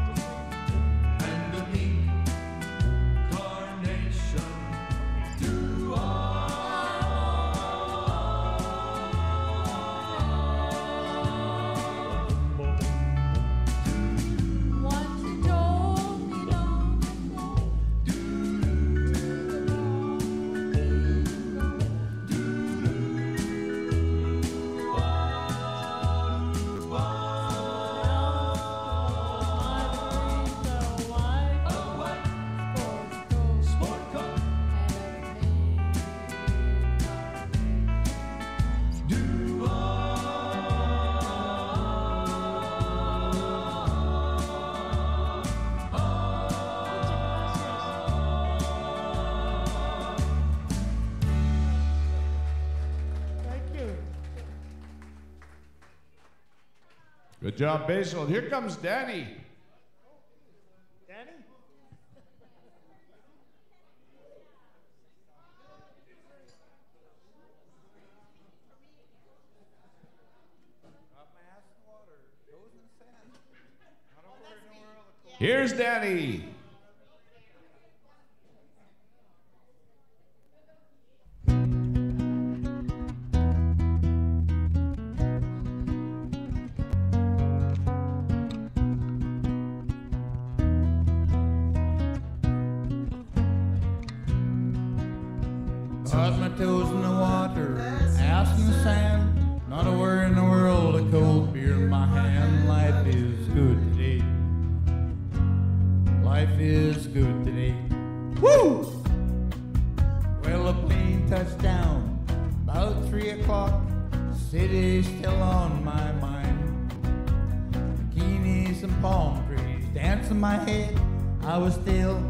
[SPEAKER 12] and a pink carnation. Do
[SPEAKER 5] what you told me long ago.
[SPEAKER 12] sport coat. Do
[SPEAKER 2] Thank you.
[SPEAKER 1] Good job, Basil. Here comes Danny.
[SPEAKER 2] Danny?
[SPEAKER 1] Here's Danny.
[SPEAKER 4] Caught my toes in the water, ass in the sand. Not a word in the world, a cold beer in my hand. Life is good today. Life is good today. Woo! Well, the plane touched down about 3 o'clock. City's still on my mind. Bikinis and palm trees dance in my head. I was still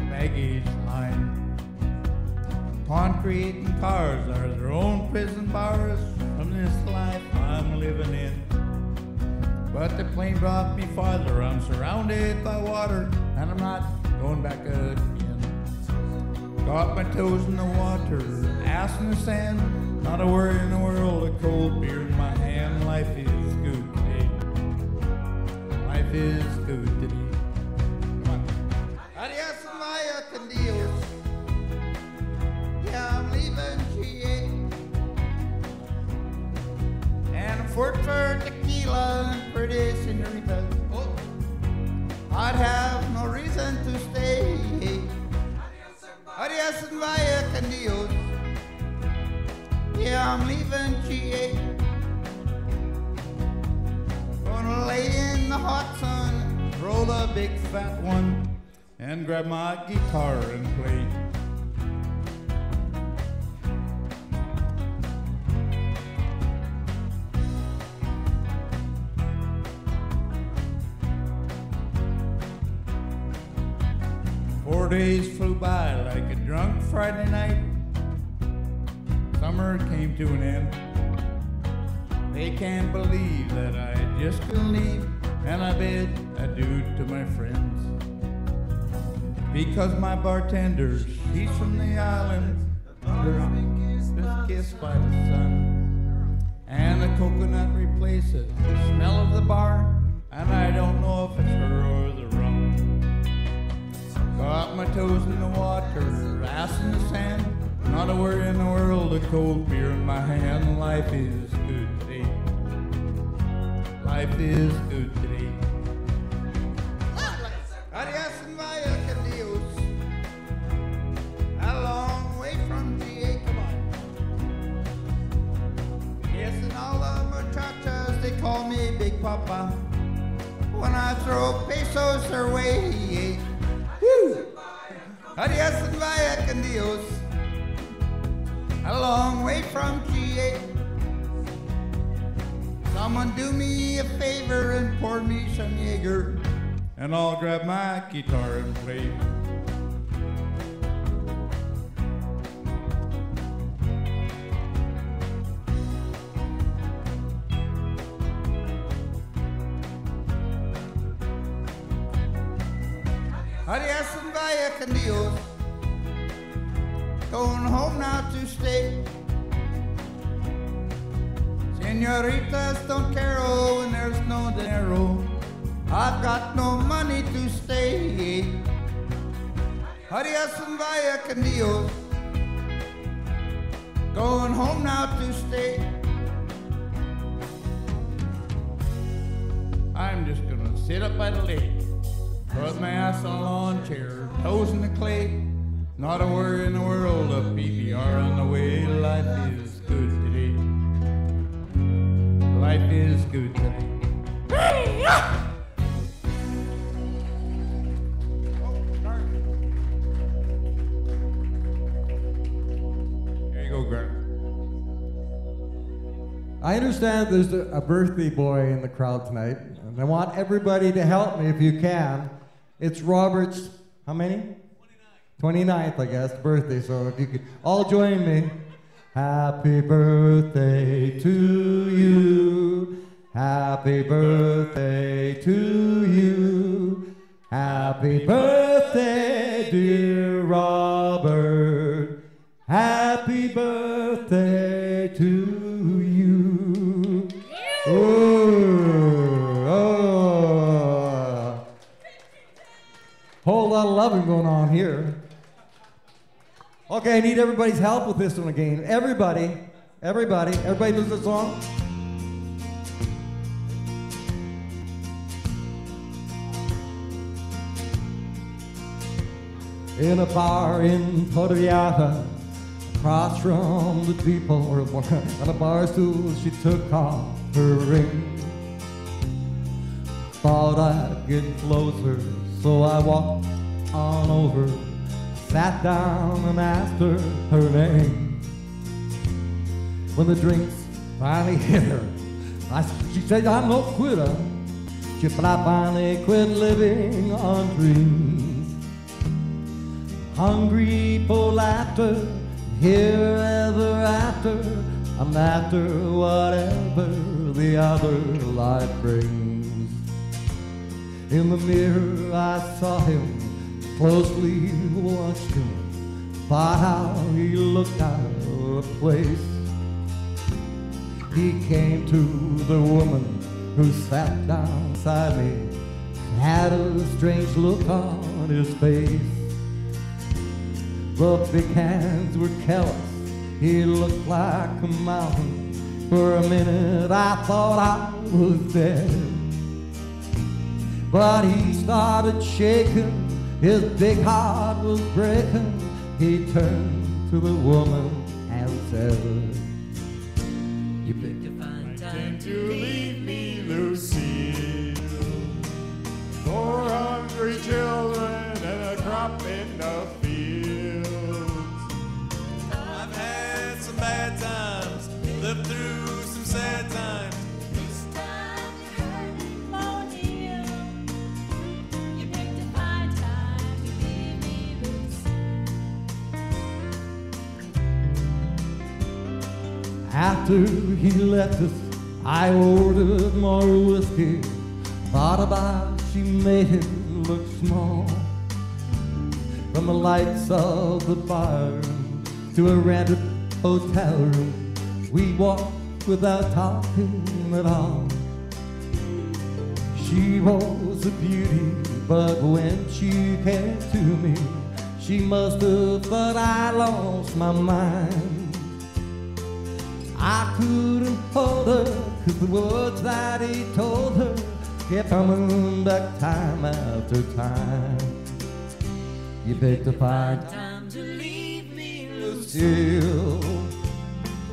[SPEAKER 4] baggage line. Concrete and cars are their own prison bars from this life I'm living in. But the plane brought me farther. I'm surrounded by water, and I'm not going back again. Got my toes in the water, ass in the sand. Not a word in the world, a cold beer in my hand. Life is good today. Life is good today. Come on. Adios, Maya Candios. Yeah, I'm leaving GA. And I'm for tequila and pretty senoritas. Oh, I'd have no reason to stay. Adios and vaya candios. Yeah, I'm leaving GA. Gonna lay in the hot sun, roll a big fat one, and grab my guitar and play. 4 days flew by like a drunk Friday night. Summer came to an end. They can't believe that I just couldn't leave, and I bid adieu to my friends. Because my bartender, she's from the islands, been kissed by the sun. And the coconut replaces the smell of the bar, and I don't know if it's her or the rum. Got my toes in the water, ass in the sand, not a word in the world, with cold beer in my hand. Life is good today. Life is good today. Adios and vaya con Dios. A long way from GA, come on. Yes, and all the muchachas, they call me Big Papa. When I throw pesos their way. Woo! Adios and vaya con Dios. A long way from GA. Someone do me a favor and pour me some Jaeger, and I'll grab my guitar and play. Adios and vaya con Dios. Going home now to stay. Senoritas don't care when there's no dinero. I've got no money to stay. Adios and vaya con Dios. Going home now to stay. I'm just gonna sit up by the lake, put my ass on a lawn chair, toes in the clay. Not a worry in the world, a PBR on the way. Life is good today. Life is good today. There you go, Grant.
[SPEAKER 11] I understand there's a birthday boy in the crowd tonight, and I want everybody to help me if you can. It's Robert's, how many? 29th, I guess, birthday, so if you could all join me. Happy birthday to you. Happy birthday to you. Happy birthday, dear Robert. Happy birthday to you. Oh. Whole lot of loving going on here. Okay, I need everybody's help with this one again. Everybody knows the song? In a bar in Puerto Vallarta, across from the depot, on a bar stool, she took off her ring. Thought I'd get closer, so I walked on over, sat down and asked her her name. When the drinks finally hit her, she said, I'm no quitter. But I finally quit living on dreams. Hungry for laughter, here ever after. I'm after whatever the other life brings. In the mirror I saw him, closely watched him, thought how he looked out of place. He came to the woman who sat down beside me, had a strange look on his face. The big hands were callous, he looked like a mountain. For a minute I thought I was dead. But he started shaking, his big heart was breaking. He turned to the woman and said,
[SPEAKER 12] You picked a fine time to leave me, Lucille. 4 hungry children and a crop in the fields. I've had some bad times, lived through some sad times.
[SPEAKER 5] This time you heard me moan you. You picked a fine time to leave me loose.
[SPEAKER 11] After he left us, I ordered more whiskey. Thought about she made him look small. From the lights of the bar to a rented hotel room, we walked without talking at all. She was a beauty, but when she came to me, she must have thought I lost my mind. couldn't hold her, 'cause the words that he told her kept coming back time after time. You picked a fine time to leave me, Lucille,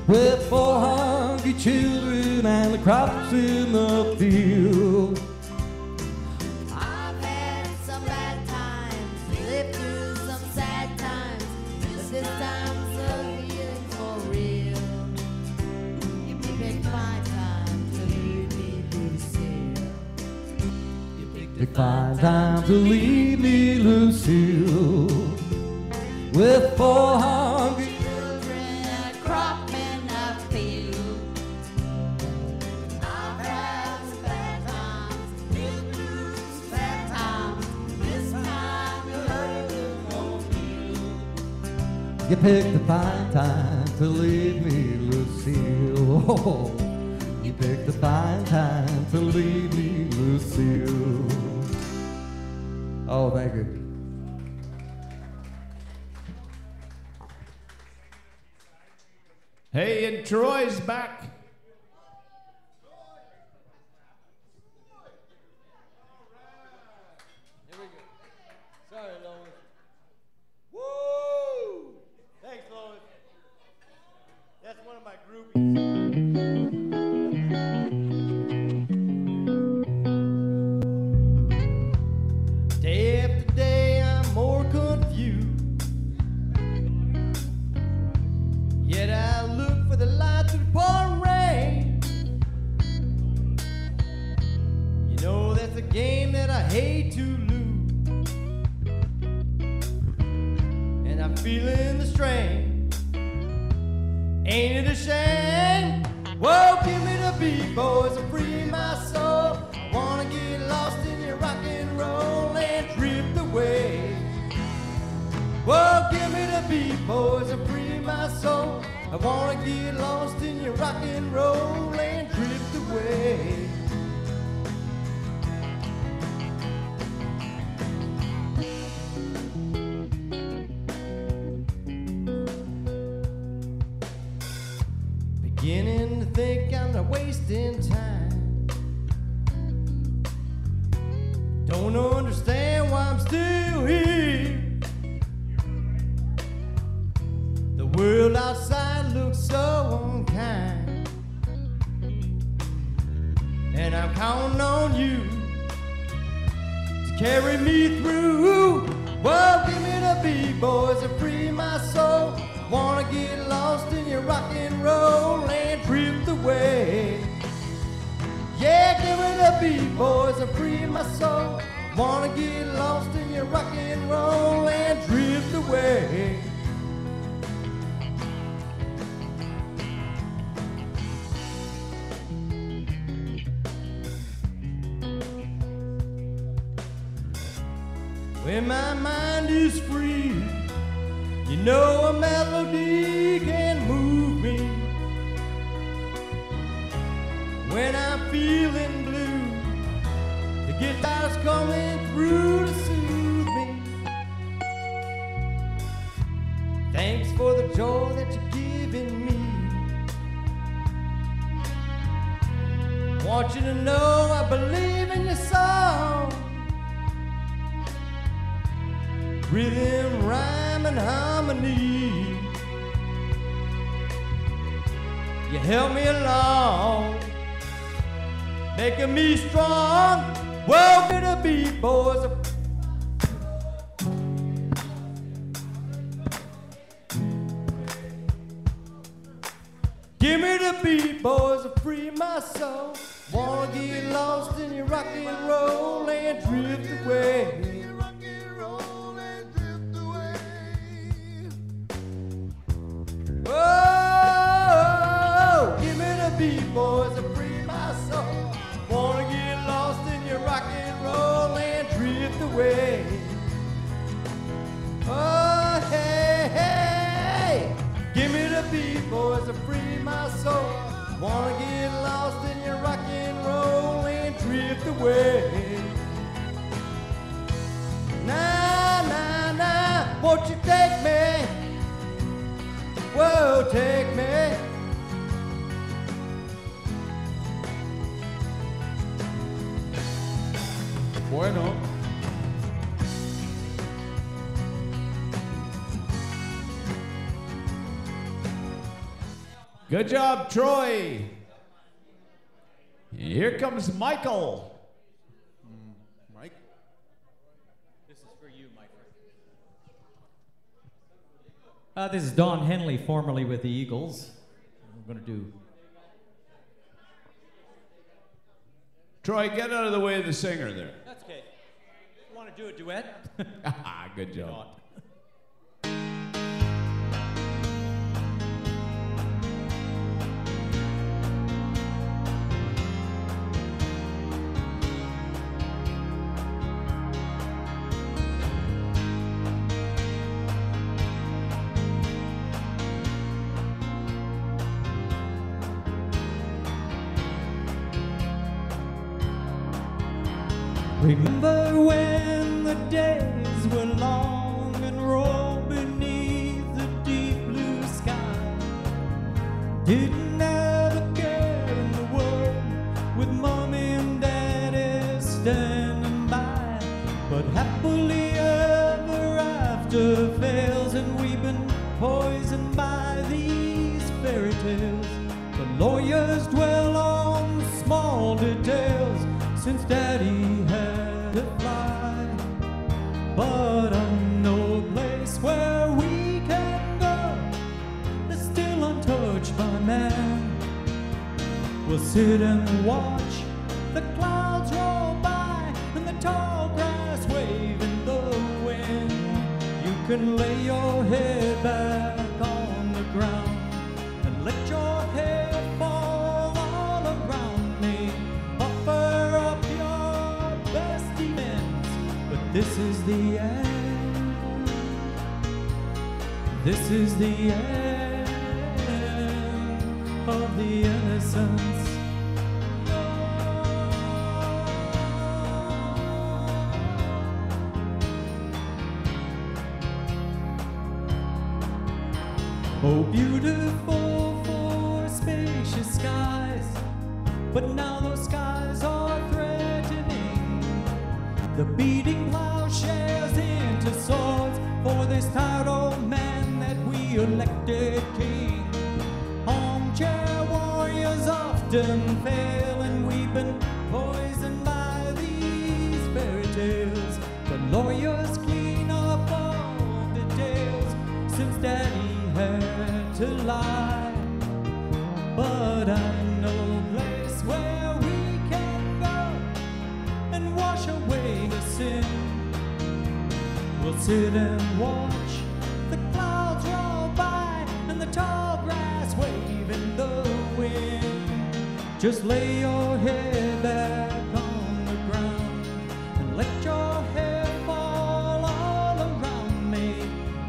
[SPEAKER 11] with 4 hungry children and the crops in the field.
[SPEAKER 5] I've had some bad times, lived through some sad times, but this time's the healing for real. You picked my time to leave me, Lucille. You picked
[SPEAKER 11] You find time to leave me, Lucille, with 4 hungry
[SPEAKER 5] children and a crop in the field. I've had some bad times, lived through some bad times, this time the hurting won't heal.
[SPEAKER 11] You picked a fine time to leave me, Lucille. Oh, you picked a fine time to leave me, Lucille. Oh, thank you.
[SPEAKER 1] Hey, and Troy's back.
[SPEAKER 7] Here we go. Sorry, Lois. Woo! Thanks, Lois. That's one of my groupies. Day after day, I'm more confused. Yet I look for the light through the pouring rain. You know that's a game that I hate to lose, and I'm feeling the strain. Ain't it a shame? Whoa, give me the beat, boys, and free my soul. I wanna get lost in your rock and roll and drift away. Whoa, give me the beat, boys, and free my soul. I wanna get lost in your rock and roll and drift away. Beginning to think I'm not wasting time. Don't understand why I'm still here. The world outside looks so unkind, and I'm counting on you to carry me through. Well, give me the beat, boys, and free my soul. Wanna get lost in your rock and roll and drift away. Yeah, give me the beat, boys, and free my soul. Wanna get lost in your rock and roll and drift away. When my mind is free, you know a melody can move me. When I'm feeling blue, the guitar's coming through to soothe me. Thanks for the joy that you're giving me. Want you to know I believe in your song. Rhythm, rhyme, and harmony. You help me along, making me strong. Well, get a beat, boys. Give me the beat, boys, to free my soul. Wanna get lost in your rock and roll and drift away. Oh, give me the beat, boys, to free my soul. Wanna get lost in your rock and roll and drift away. Oh, hey, hey, give me the beat, boys, to free my soul. Wanna get lost in your rock and roll and drift away. Nah, nah, nah, won't you take me? Whoa, take me.
[SPEAKER 1] Good job, Troy. Here comes Michael.
[SPEAKER 4] Mike?
[SPEAKER 10] This is for you, my friend. This is Don Henley, formerly with the Eagles. I'm going to do.
[SPEAKER 1] Troy, get out of the way of the singer there.
[SPEAKER 10] That's okay. You want to do a duet?
[SPEAKER 1] Good job.
[SPEAKER 8] Remember when the days were long and rolled beneath the deep blue sky? Didn't have a care in the world with mommy and daddy standing by. But happily ever after fails, and we've been poisoned by these fairy tales. The lawyers dwell on small details since daddy had to fly. But I know a place where we can go that's still untouched by man. We'll sit and watch the clouds roll by and the tall grass wave in the wind. You can lay your head back on the ground and let your hair fall all around me. Offer up your best defense, but this is the end. This is the end of the innocence. Oh, beautiful for spacious skies, but now those skies are threatening. The beating plowshares into swords for this tired old man that we elected king. Armchair warriors often fail, and we've been poisoned by these fairy tales. The lawyers clean up all the details since daddy had to lie. But I know a place where we can go and wash away the sin. We'll sit and watch the clouds roll by and the tall grass wave in the wind. Just lay your head back on the ground and let your hair fall all around me.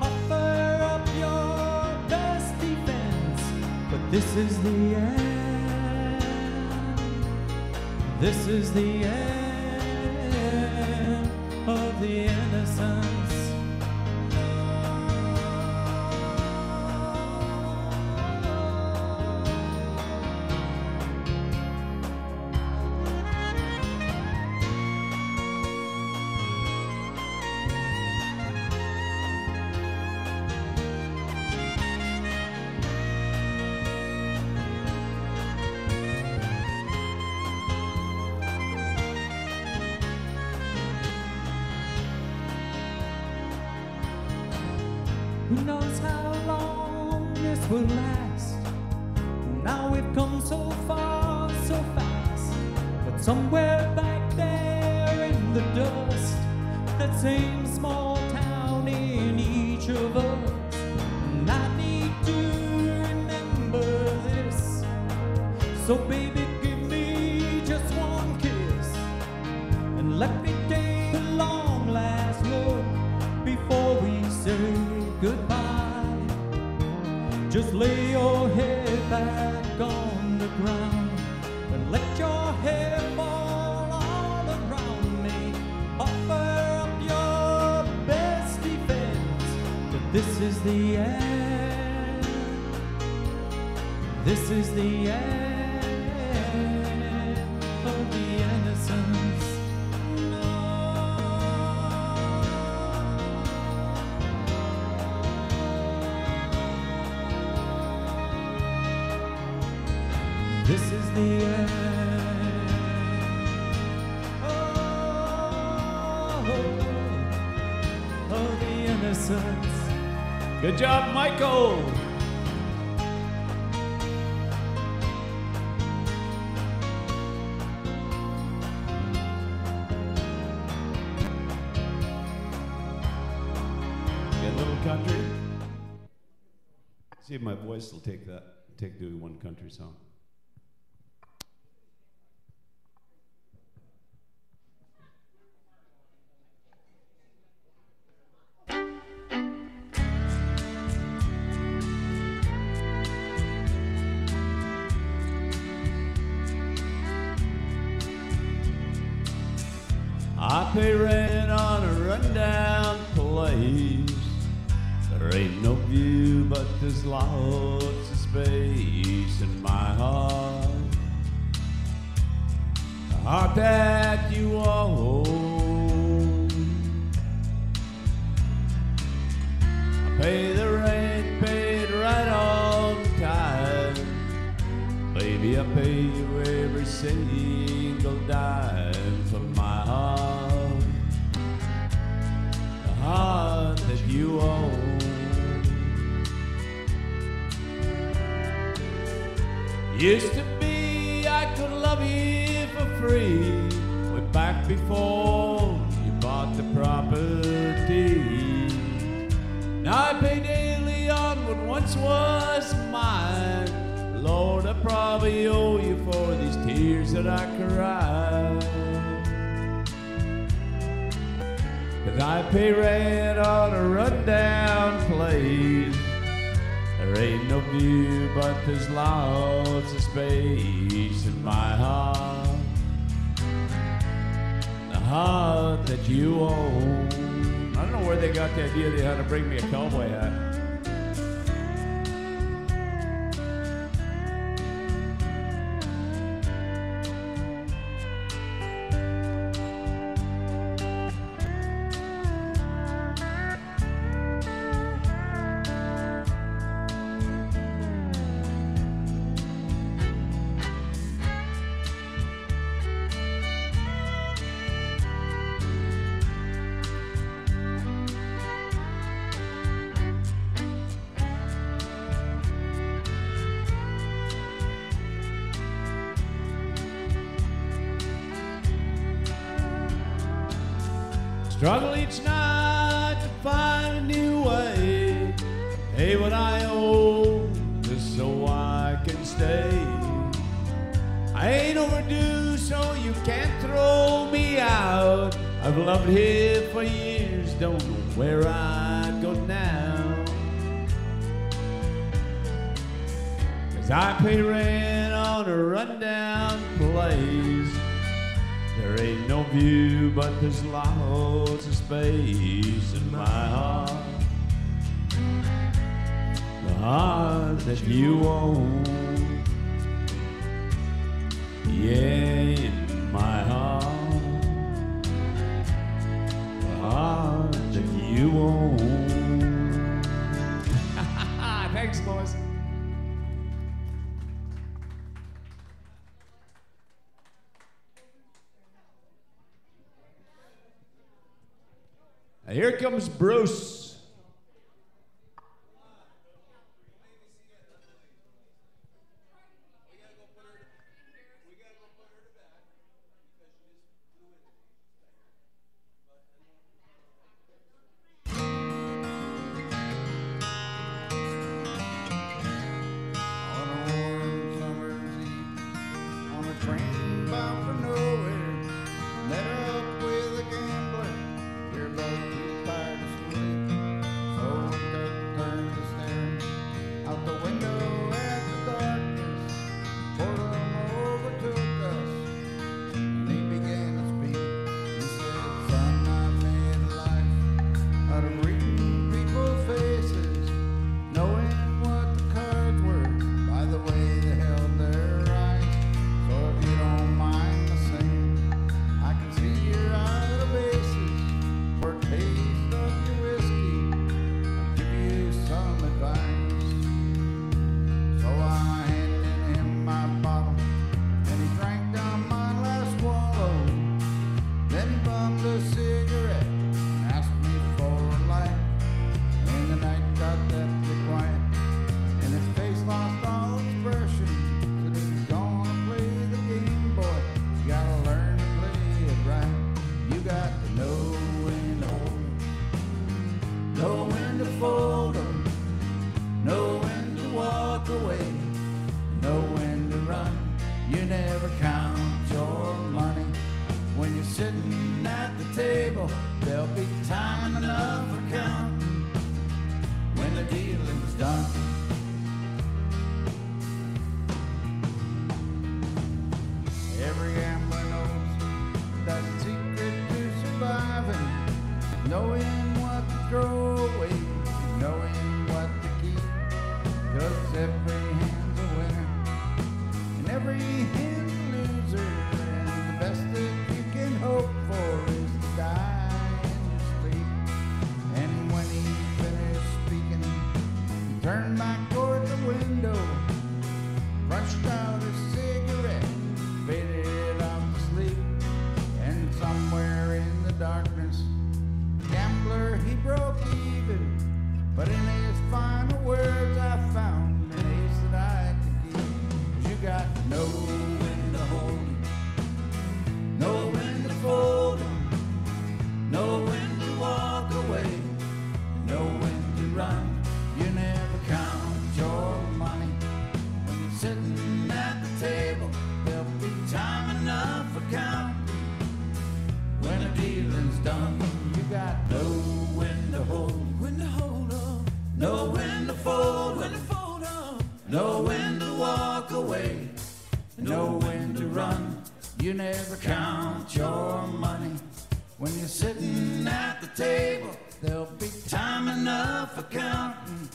[SPEAKER 8] Offer up your best defense, but this is the end. This is the end of the innocence. Who knows how long this will last? Now we've come so far, so fast. But somewhere back there in the dust, that same small town in each of us. And I need to remember this. So baby, give me just one kiss, and let me take a long last look before we say goodbye. Just lay your head back on the ground and let your hair fall all around me. Offer up your best defense, but this is the end. This is the end of the innocence. this is the end. Oh, the innocence.
[SPEAKER 1] Good job, Michael. Get a little country. See if my voice will take doing one country song. I pay rent on a rundown place. There ain't no view, but there's lots of space in my heart. The heart that you own. I pay the rent, paid right on time. Baby, I pay you every single dime for my heart. The heart that you own. Used to be I could love you for free, way back before you bought the property. Now I pay daily on what once was mine. Lord, I probably owe you for these tears that I cry. 'Cause I pay rent on a rundown place. There ain't no view, but there's lots of space in my heart. The heart that you own. I don't know where they got the idea they had to bring me a cowboy hat. Struggle each night to find a new way. Pay what I owe just so I can stay. I ain't overdue, so you can't throw me out. I've loved here for years, don't know where I'd go now. 'Cause I pay rent on a rundown place. There ain't no view, but there's lots of space in my heart. The heart that you own. Yeah, in my heart. The heart that you own. Thanks, boys. Here comes Bruce.
[SPEAKER 4] Mind punched out a cigarette, faded off to sleep, and somewhere in the darkness, gambler, he broke even. But in his final words, I found an ace that I could keep. 'Cause you got to know when to hold 'em, know when to fold 'em, know when to walk away, know when to run. You never count your money when you're sitting at the table. There'll be time enough for counting when the dealing's done. You got to know when to hold 'em, know when to fold 'em, know when to walk away, know when to run. You never count your money when you're sitting at the table. There'll be time enough for counting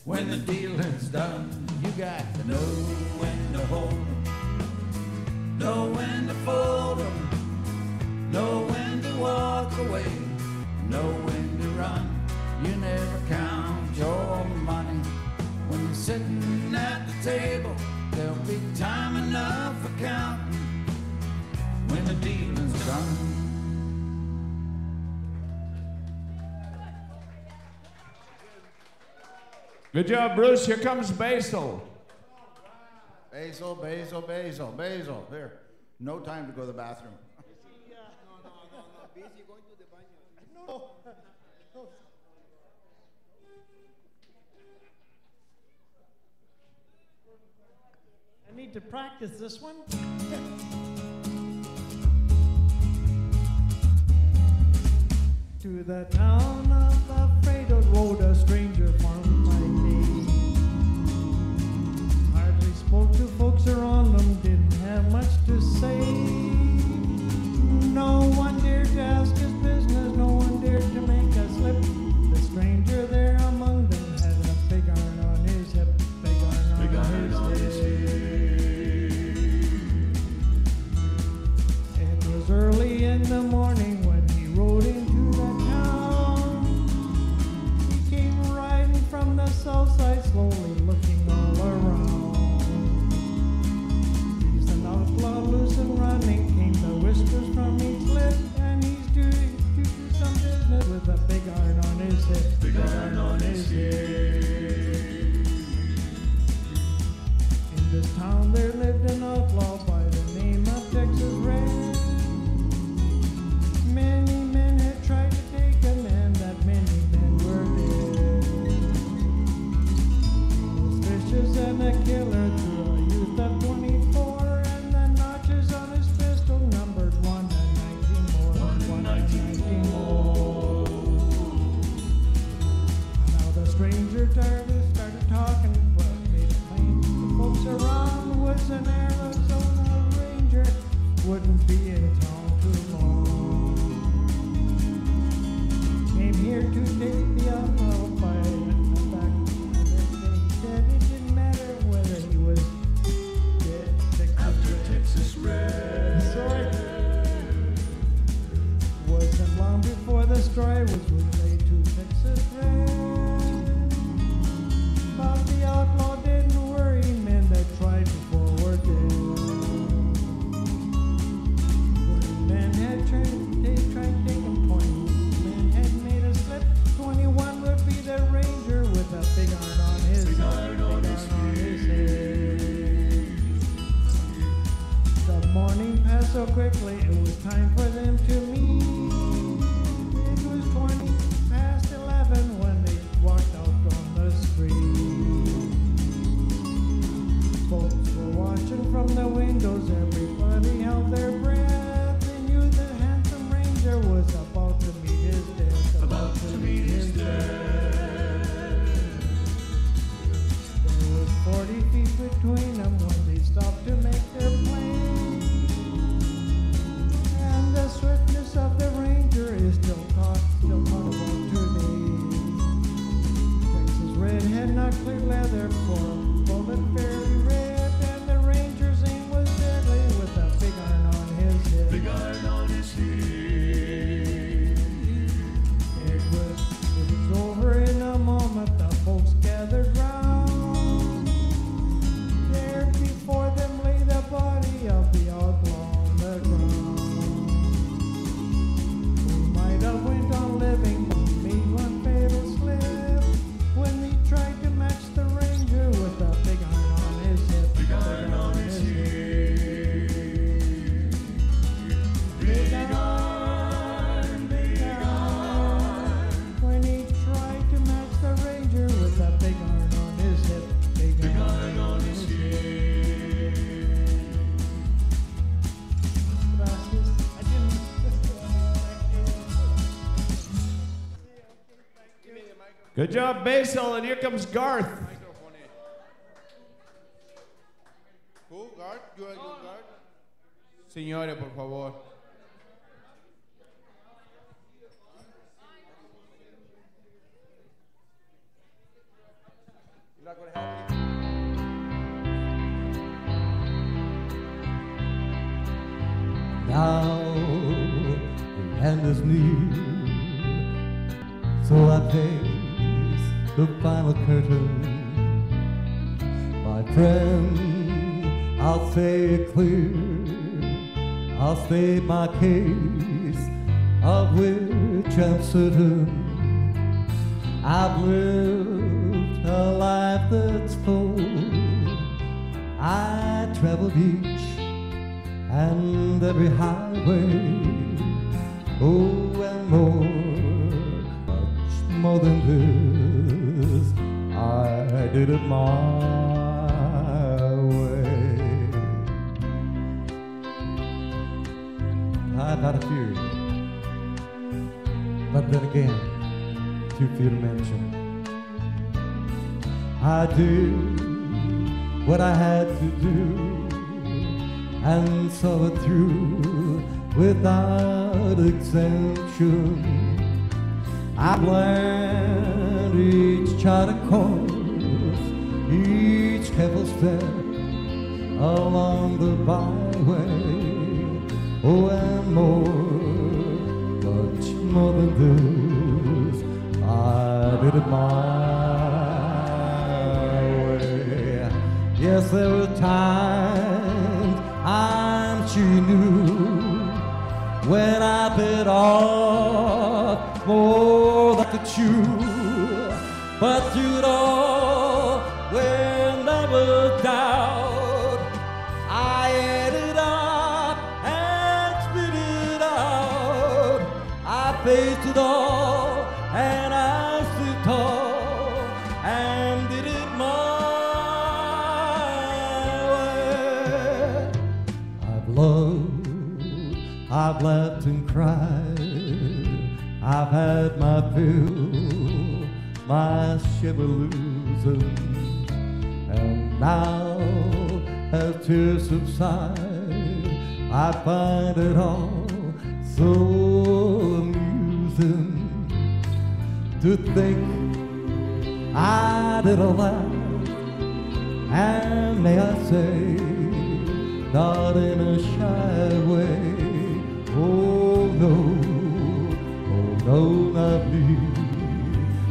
[SPEAKER 4] when the dealing's done. You got to know when to hold 'em, know when to fold 'em, know when to walk away, know when to run. You never count your money when you're sitting at the table. There'll be time enough for counting when the dealing's done.
[SPEAKER 1] Good job, Bruce. Here comes Basil.
[SPEAKER 4] Basil, Basil, Basil, Basil. Here. No time to go to the bathroom.
[SPEAKER 2] Busy going to the baño. No. I need to practice this one. To the town of Alfredo rode a stranger from my day. Hardly spoke to folks around him, didn't have much to say. No one dared to ask his business, no one dared to make a slip. The stranger there among them had a big iron on his hip, big iron on his head. It was early in the morning when he rode into the town. He came riding from the south side, slowly looking all around. He's an outlaw, loose and running, came the whispers from each lip, and he's due to do some business with a big iron on his head, big iron on his head. In this town there lived an outlaw by the name of Texas Red. Many men had tried to take him, and that many men were dead. He was vicious and a killer to a youth of 24, and the notches on his pistol numbered 1 and 19 more. 1 and 19 more. Now the stranger started talking, but made it plain to the folks around was an Arizona ranger, wouldn't be in town too long. Came here to take the outlaw by the back. And he said it didn't matter whether he was dead. Texas Red. Sorry. Wasn't long before the story was relayed to Texas Red. But the outlaw didn't worry, men that tried before were dead. Men had tried to take him point. Men had made a slip. 21 would be the ranger with a big iron on his head. The morning passed so quickly, it was time for them to meet. It was 20 past 11 when they walked out on the street. Folks were watching from the windows, everybody held their breath. They knew the handsome ranger was about to meet his death. About to meet his death. There was 40 feet between them when they stopped to make their plan. And the swiftness of the ranger is still taught about today. Texas Red had not clear leather for a bullet fairly red, and the ranger's aim was deadly with a big iron on his head. Big iron on his head. It was over in a moment. The folks gathered round. Their
[SPEAKER 1] Good job, Basil, and here comes Garth.
[SPEAKER 4] Who? Guard? You are guard? Señores, por favor.
[SPEAKER 7] You're not going to help me?
[SPEAKER 11] Now the end is near, so I face the final curtain. My friend, I'll say it clear, I'll state my case, of which I'm certain. I've lived a life that's full. I traveled each and every highway, oh, and much more than this, I did it my way. I've had a few, but then again, too few to mention. I did what I had to do, and saw it through without exemption. I planned each charted course, each careful step along the byway, oh, and much more than this, I did it my way. Yes, there were times I'm sure you knew when I bit off more than I could chew, but through it all, when there was doubt, I ate it up and spit it out. I faced it all and I stood tall and did it my I've laughed and cried, I've had my fill, my share of losing, and now as tears subside, I find it all so amusing to think I did all that, and may I say, not in a shy way. Oh no, not me.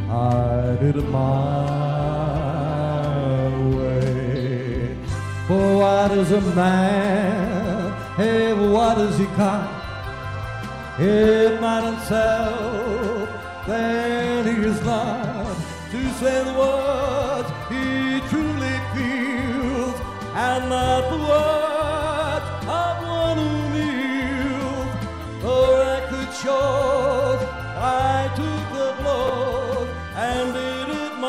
[SPEAKER 11] I did it my way. For what is a man? Hey, what has he got? If not himself, then he is not to say the words he truly feels, and not the words of one who kneels. For I could show I took the blows and did it my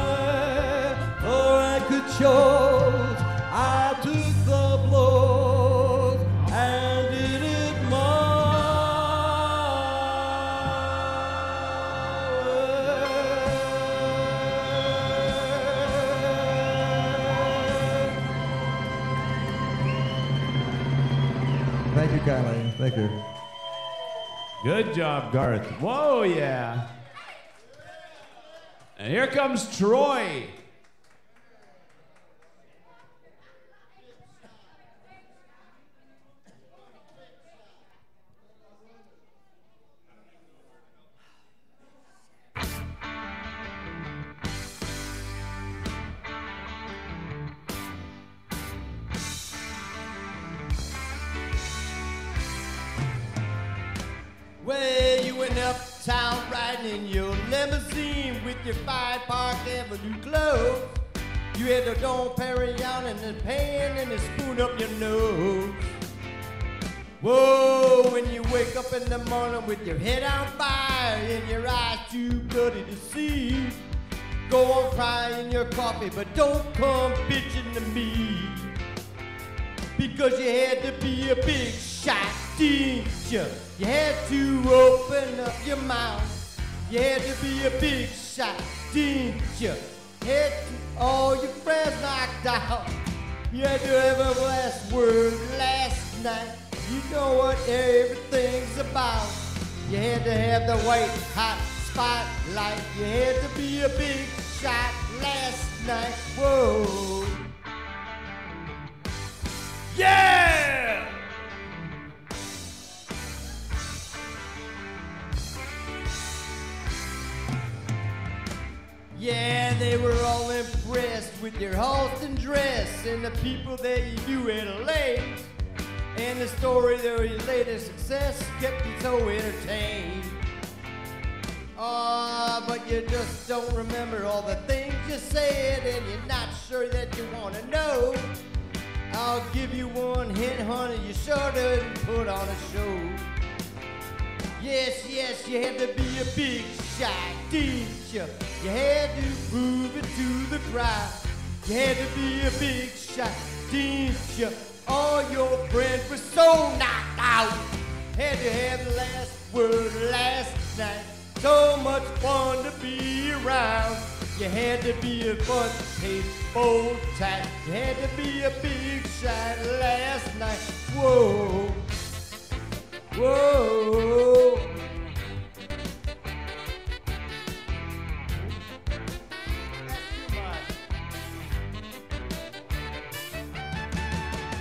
[SPEAKER 11] way. For I could show I took the blows and did it my way. Thank you kindly. Thank you.
[SPEAKER 1] Good job, Garth. Whoa, yeah. And here comes Troy.
[SPEAKER 7] Well, you went uptown riding in your limousine with your 5 Park Avenue clothes. You had the Dom Perignon and the pan and the spoon up your nose. Whoa, when you wake up in the morning with your head on fire and your eyes too bloody to see, go on crying your coffee, but don't come bitching to me. Because you had to be a big shot, didn't you? You had to open up your mouth You had to be a big shot, didn't you? Had all your friends knocked out. You had to have a last word last night. You know what everything's about. You had to have the white hot spotlight. You had to be a big shot last night. Whoa.
[SPEAKER 1] Yeah!
[SPEAKER 7] Yeah, they were all impressed with your Halston dress and the people that you knew in LA. And the story of your latest success kept you so entertained. But you just don't remember all the things you said, and you're not sure that you want to know. I'll give you one hint, honey, you sure didn't put on a show. Yes, yes, you had to be a big shot, didn't you? You had to prove it to the crowd. You had to be a big shot, didn't you? All your friends were so knocked out. Had to have the last word last night. So much fun to be around. You had to be a front-page bold type. You had to be a big shot last night. Whoa, whoa.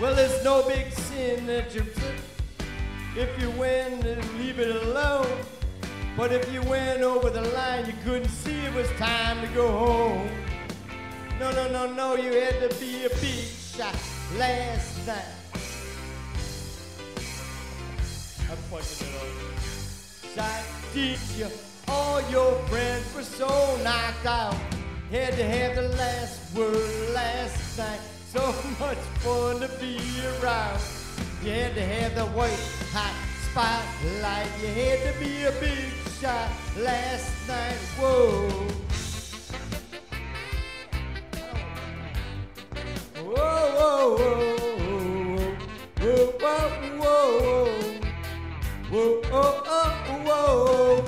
[SPEAKER 7] Well, it's no big sin that you're sick if you win and leave it alone. But if you went over the line, you couldn't see it was time to go home. No, no, no, no, you had to be a big shot last night. I'm fucking it up. Shot, did you? All your friends were so knocked out. Had to have the last word last night. So much fun to be around. You had to have the white hot spotlight. You had to be a big shot last night. Whoa. Whoa, whoa, whoa, whoa, whoa, whoa, whoa, whoa, whoa, whoa.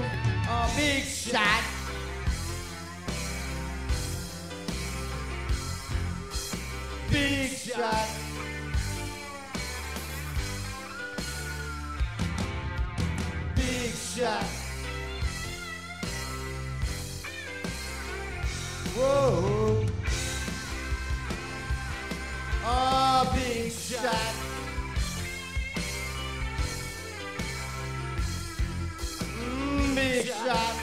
[SPEAKER 7] A big shot. Big shot. Big shot. Whoa. Oh, big shot. Big shot.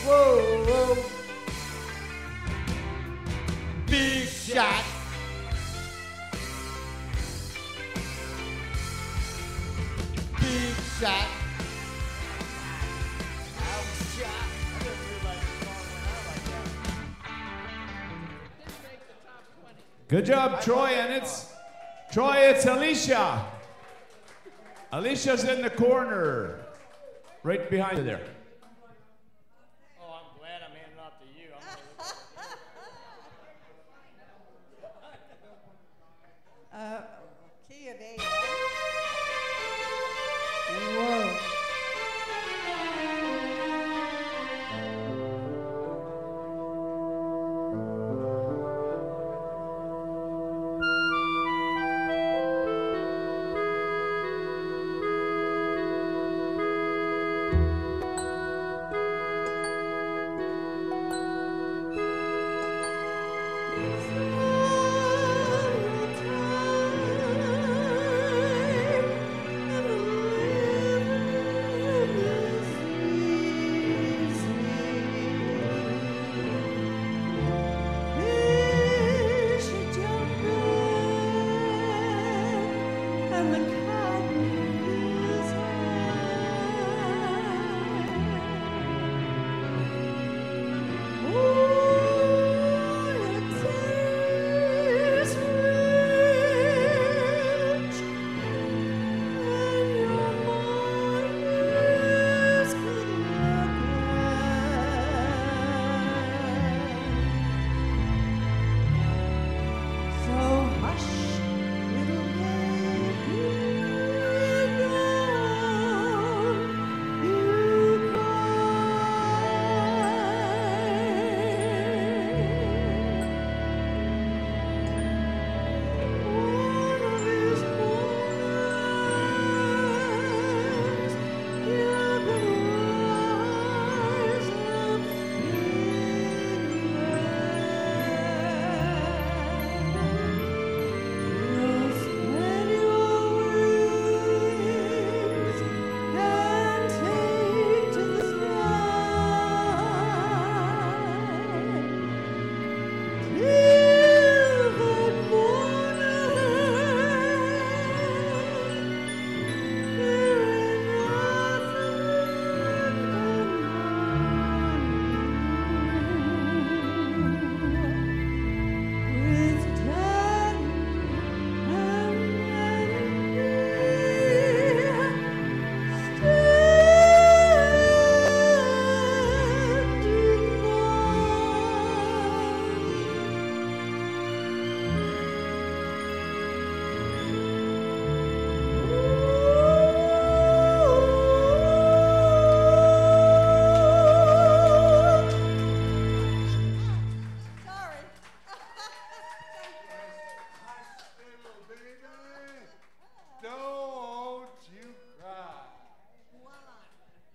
[SPEAKER 7] Whoa, whoa. Big shot. Big shot.
[SPEAKER 1] Good job, Troy, and it's Alicia. Alicia's in the corner, right behind you there.
[SPEAKER 7] Oh, I'm glad I'm handing off to you.
[SPEAKER 9] Key of A. Whoa.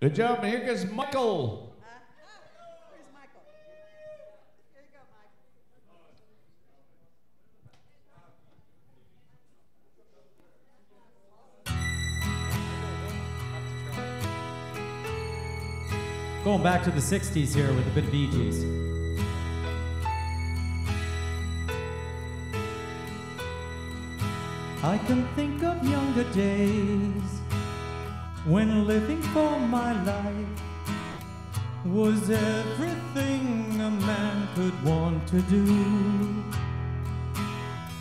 [SPEAKER 1] Good job. Here goes Michael.
[SPEAKER 9] Where's Michael? Here you go, Michael.
[SPEAKER 10] Going back to the 60s here with a bit of Bee Gees. I can think of younger days when living for my life was everything a man could want to do.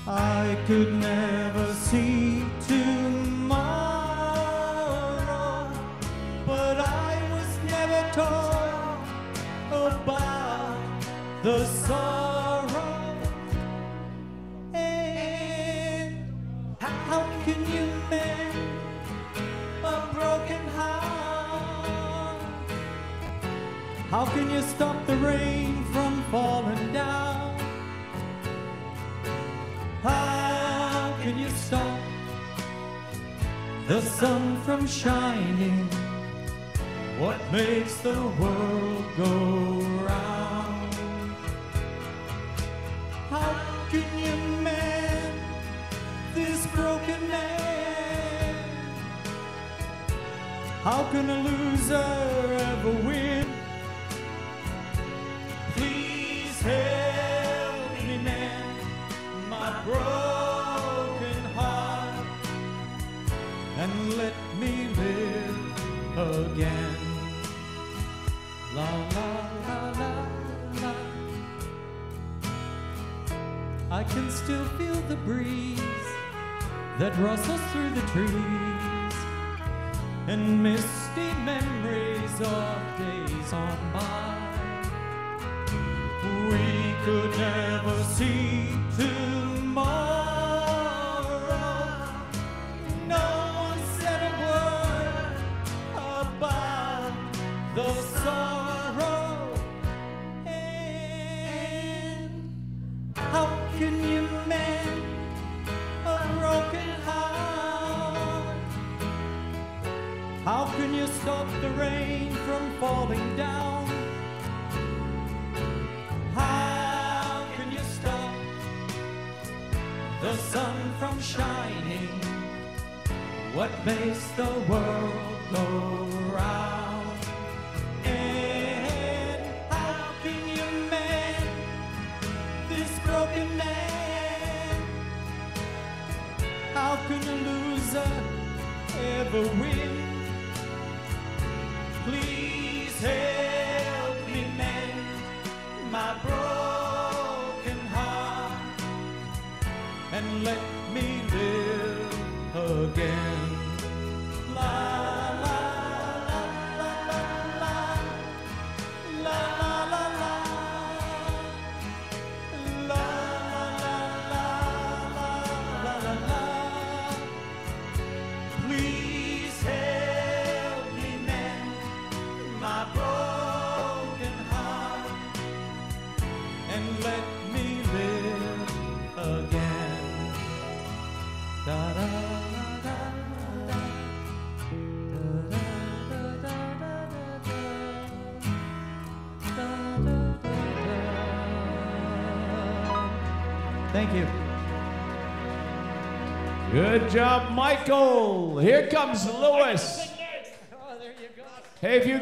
[SPEAKER 10] I could never see tomorrow, but I was never taught about the sorrow. And how can you mend a broken heart? How can you stop the rain from falling down? How can you stop the sun from shining? What makes the world go round? How can you mend this broken man? How can a loser ever win? Please help me mend my broken heart and let me live again. La la la la la. I can still feel the breeze that rustles through the trees and misty memories of days on by. We could never see tomorrow. No one said a word about the sorrow. And how can you mend a broken heart? How can you stop the rain from falling down? How can you stop the sun from shining? What makes the world go round? And how can you mend this broken man? How can a loser ever win? Please help me mend my broken heart and let me live again. La la la la la la la la la la la la la. Please help me mend my broken heart and let me live again. Da da da da da da da da da da. Thank you.
[SPEAKER 1] Good job, Michael. Here comes Lewis.
[SPEAKER 10] Oh, there you go.
[SPEAKER 1] Hey, if you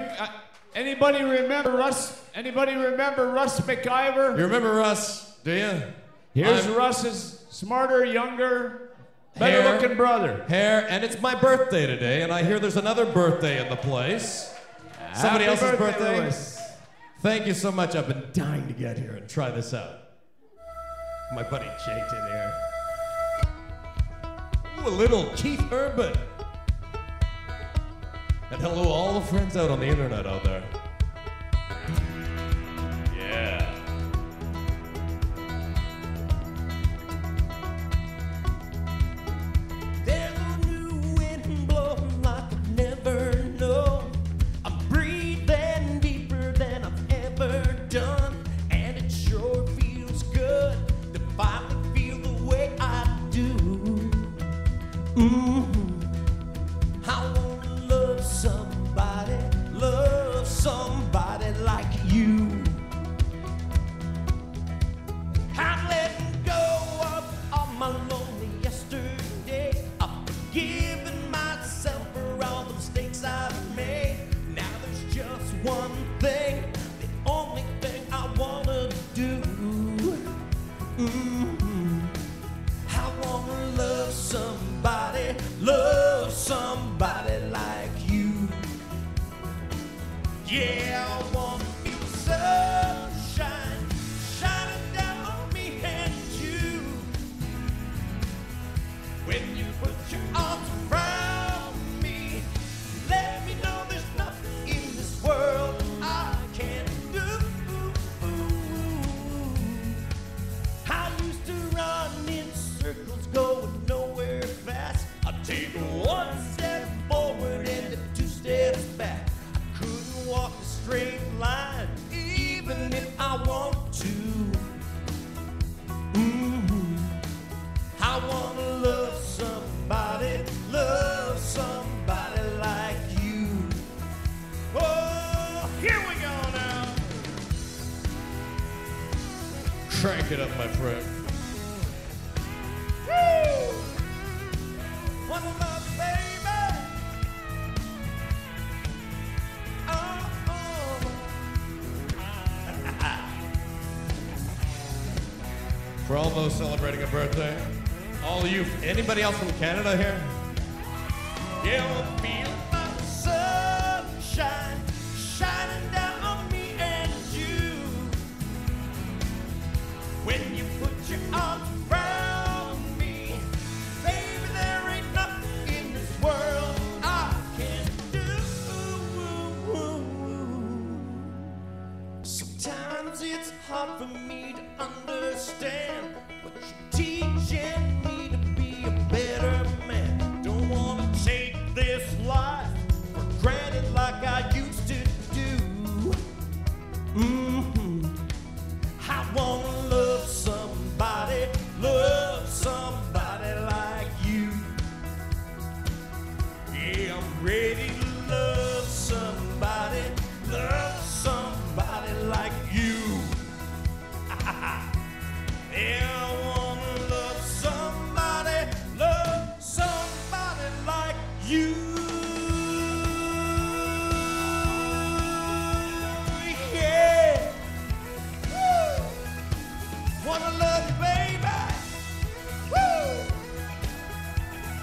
[SPEAKER 1] anybody remember Russ? Anybody remember Russ McIver?
[SPEAKER 13] You remember Russ, do you?
[SPEAKER 1] Here's Russ's smarter, younger, better-looking brother.
[SPEAKER 13] Hair, and it's my birthday today, and I hear there's another birthday in the place. Somebody
[SPEAKER 1] Happy
[SPEAKER 13] else's birthday?
[SPEAKER 1] Lewis.
[SPEAKER 13] Thank you so much. I've been dying to get here and try this out. My buddy Jake's in here. Ooh, a little Keith Urban. And hello, all the friends out on the internet out there. Yeah.
[SPEAKER 7] There's a new wind blowing like I've never known. I'm breathing deeper than I've ever done, and it sure feels good to finally feel the way I do. I wanna love somebody
[SPEAKER 13] young, my friend.
[SPEAKER 3] One love, baby. Oh, oh.
[SPEAKER 13] For all those celebrating a birthday, all of you, anybody else from Canada here?
[SPEAKER 3] Yeah, I'll feel the sunshine shining down on me and you. When you put your arms around me, baby, there ain't nothing in this world I can't do. Sometimes it's hard for me to understand, but you're teaching me to be a better man. Don't wanna take this life for granted like I used to do. I wanna love somebody like you. Yeah, I'm ready to love somebody like you. Yeah, I wanna love somebody like you. Yeah. Woo. Wanna love you, baby. Woo.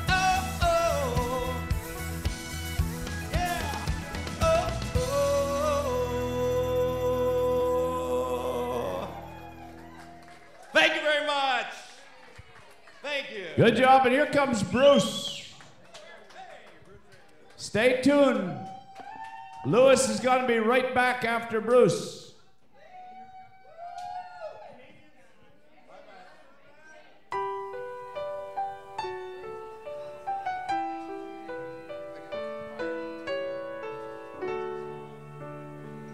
[SPEAKER 3] Oh, oh. Yeah. Oh, oh. Thank you very much. Thank you.
[SPEAKER 1] Good job, and here comes Bruce. Stay tuned. Lewis is going to be right back after Bruce.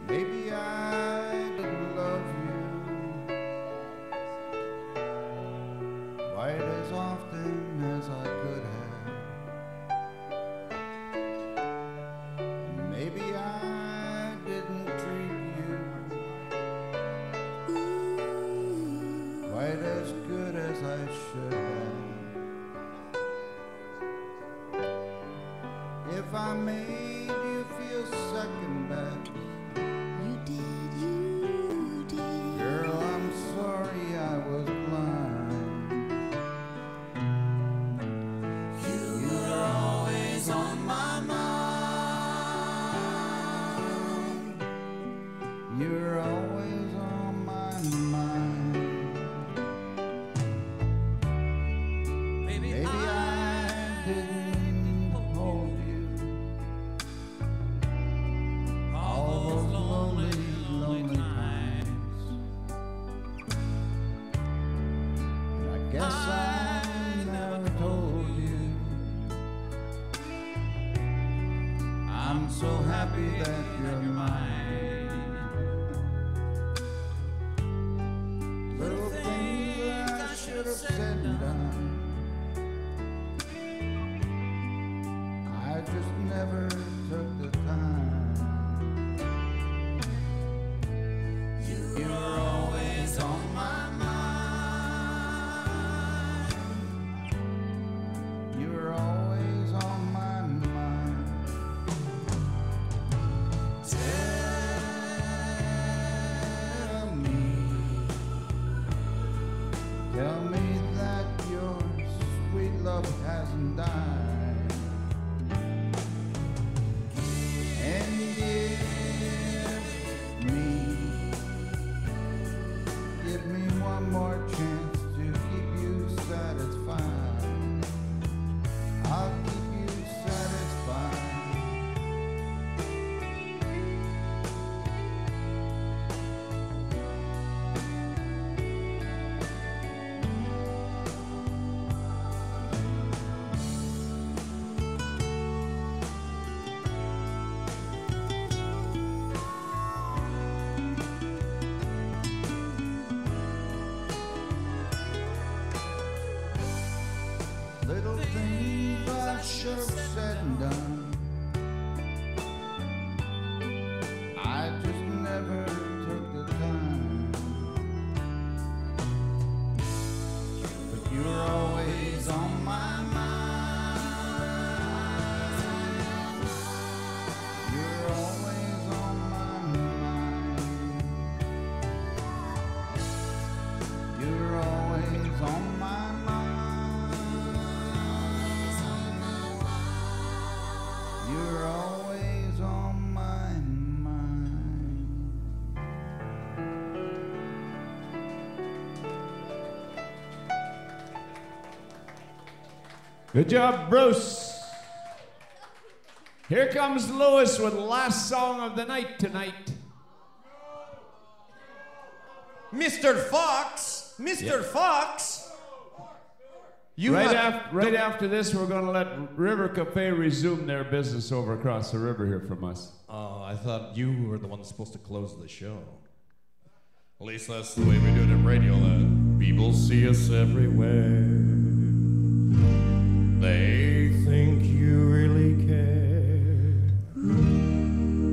[SPEAKER 4] Maybe I didn't love you quite as often as I could have. And maybe I didn't treat you quite as good as I should have. If I made you feel second best, girl, I'm sorry I was blind. You were always on my mind. You're always on my mind. Maybe I didn't hold you all those lonely, lonely times. And I guess I never told you I'm so happy that you're mine. Little things I should have said and done, I just never took the time. You're always on my mind. You're always on my mind. Tell me that your sweet love hasn't died. And give me one more chance to keep you satisfied. I'll keep you satisfied. Little things I should have said and done, I just never took the time.
[SPEAKER 1] Good job, Bruce. Here comes Lewis with last song of the night tonight.
[SPEAKER 7] Mr. Fox, Mr. Fox. You
[SPEAKER 1] right after this, we're going to let River Cafe resume their business over across the river here from us.
[SPEAKER 13] Oh, I thought you were the one supposed to close the show. At least that's the way we do it in radio. People see us everywhere. They think you really care.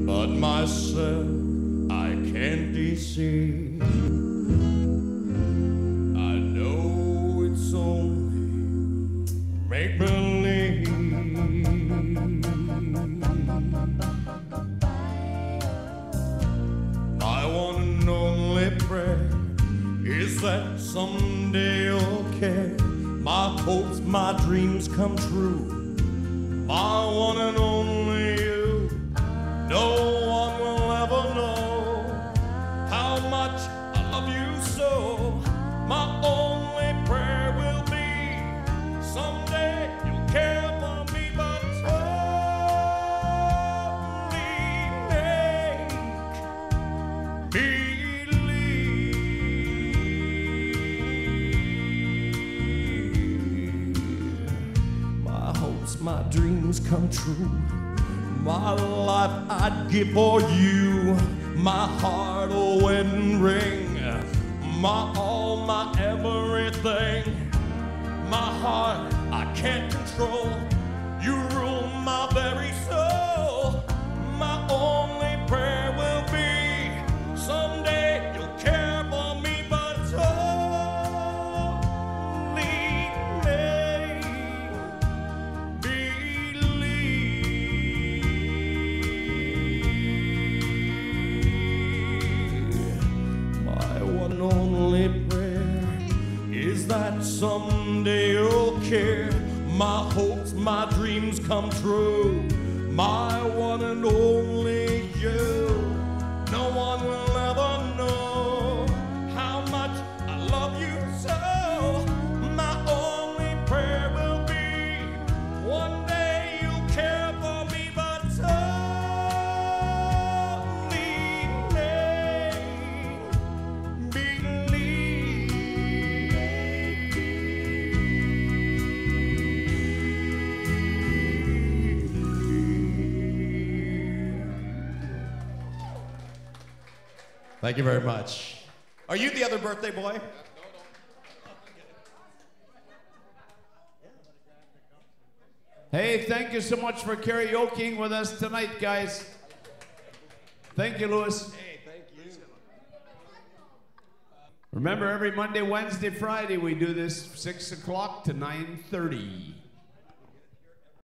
[SPEAKER 13] But myself, I can't deceive. I know it's only make believe. My one and only prayer is that someday you'll care. My hopes, my dreams come true. My one and only you. No one will ever know how much I love you so. My only prayer will be someday you'll care for me, but only make believe. My hopes, my dreams come true. My life I'd give for you. My heart a wedding ring. My all, my everything. My heart I can't control. You rule my very soul. My only prayer will be someday you'll care for me, but only make believe. My one and only prayer is that someday you'll care. My hopes, my dreams come true. My one and only you. No one will ever know how much I love you so. My only prayer will be one day you'll care for me, but only make Thank you very much.
[SPEAKER 7] Are you the other birthday boy?
[SPEAKER 1] Hey, thank you so much for karaokeing with us tonight, guys. Thank you, Lewis.
[SPEAKER 13] Hey, thank you.
[SPEAKER 1] Remember, every Monday, Wednesday, Friday, we do this 6 o'clock to 9:30.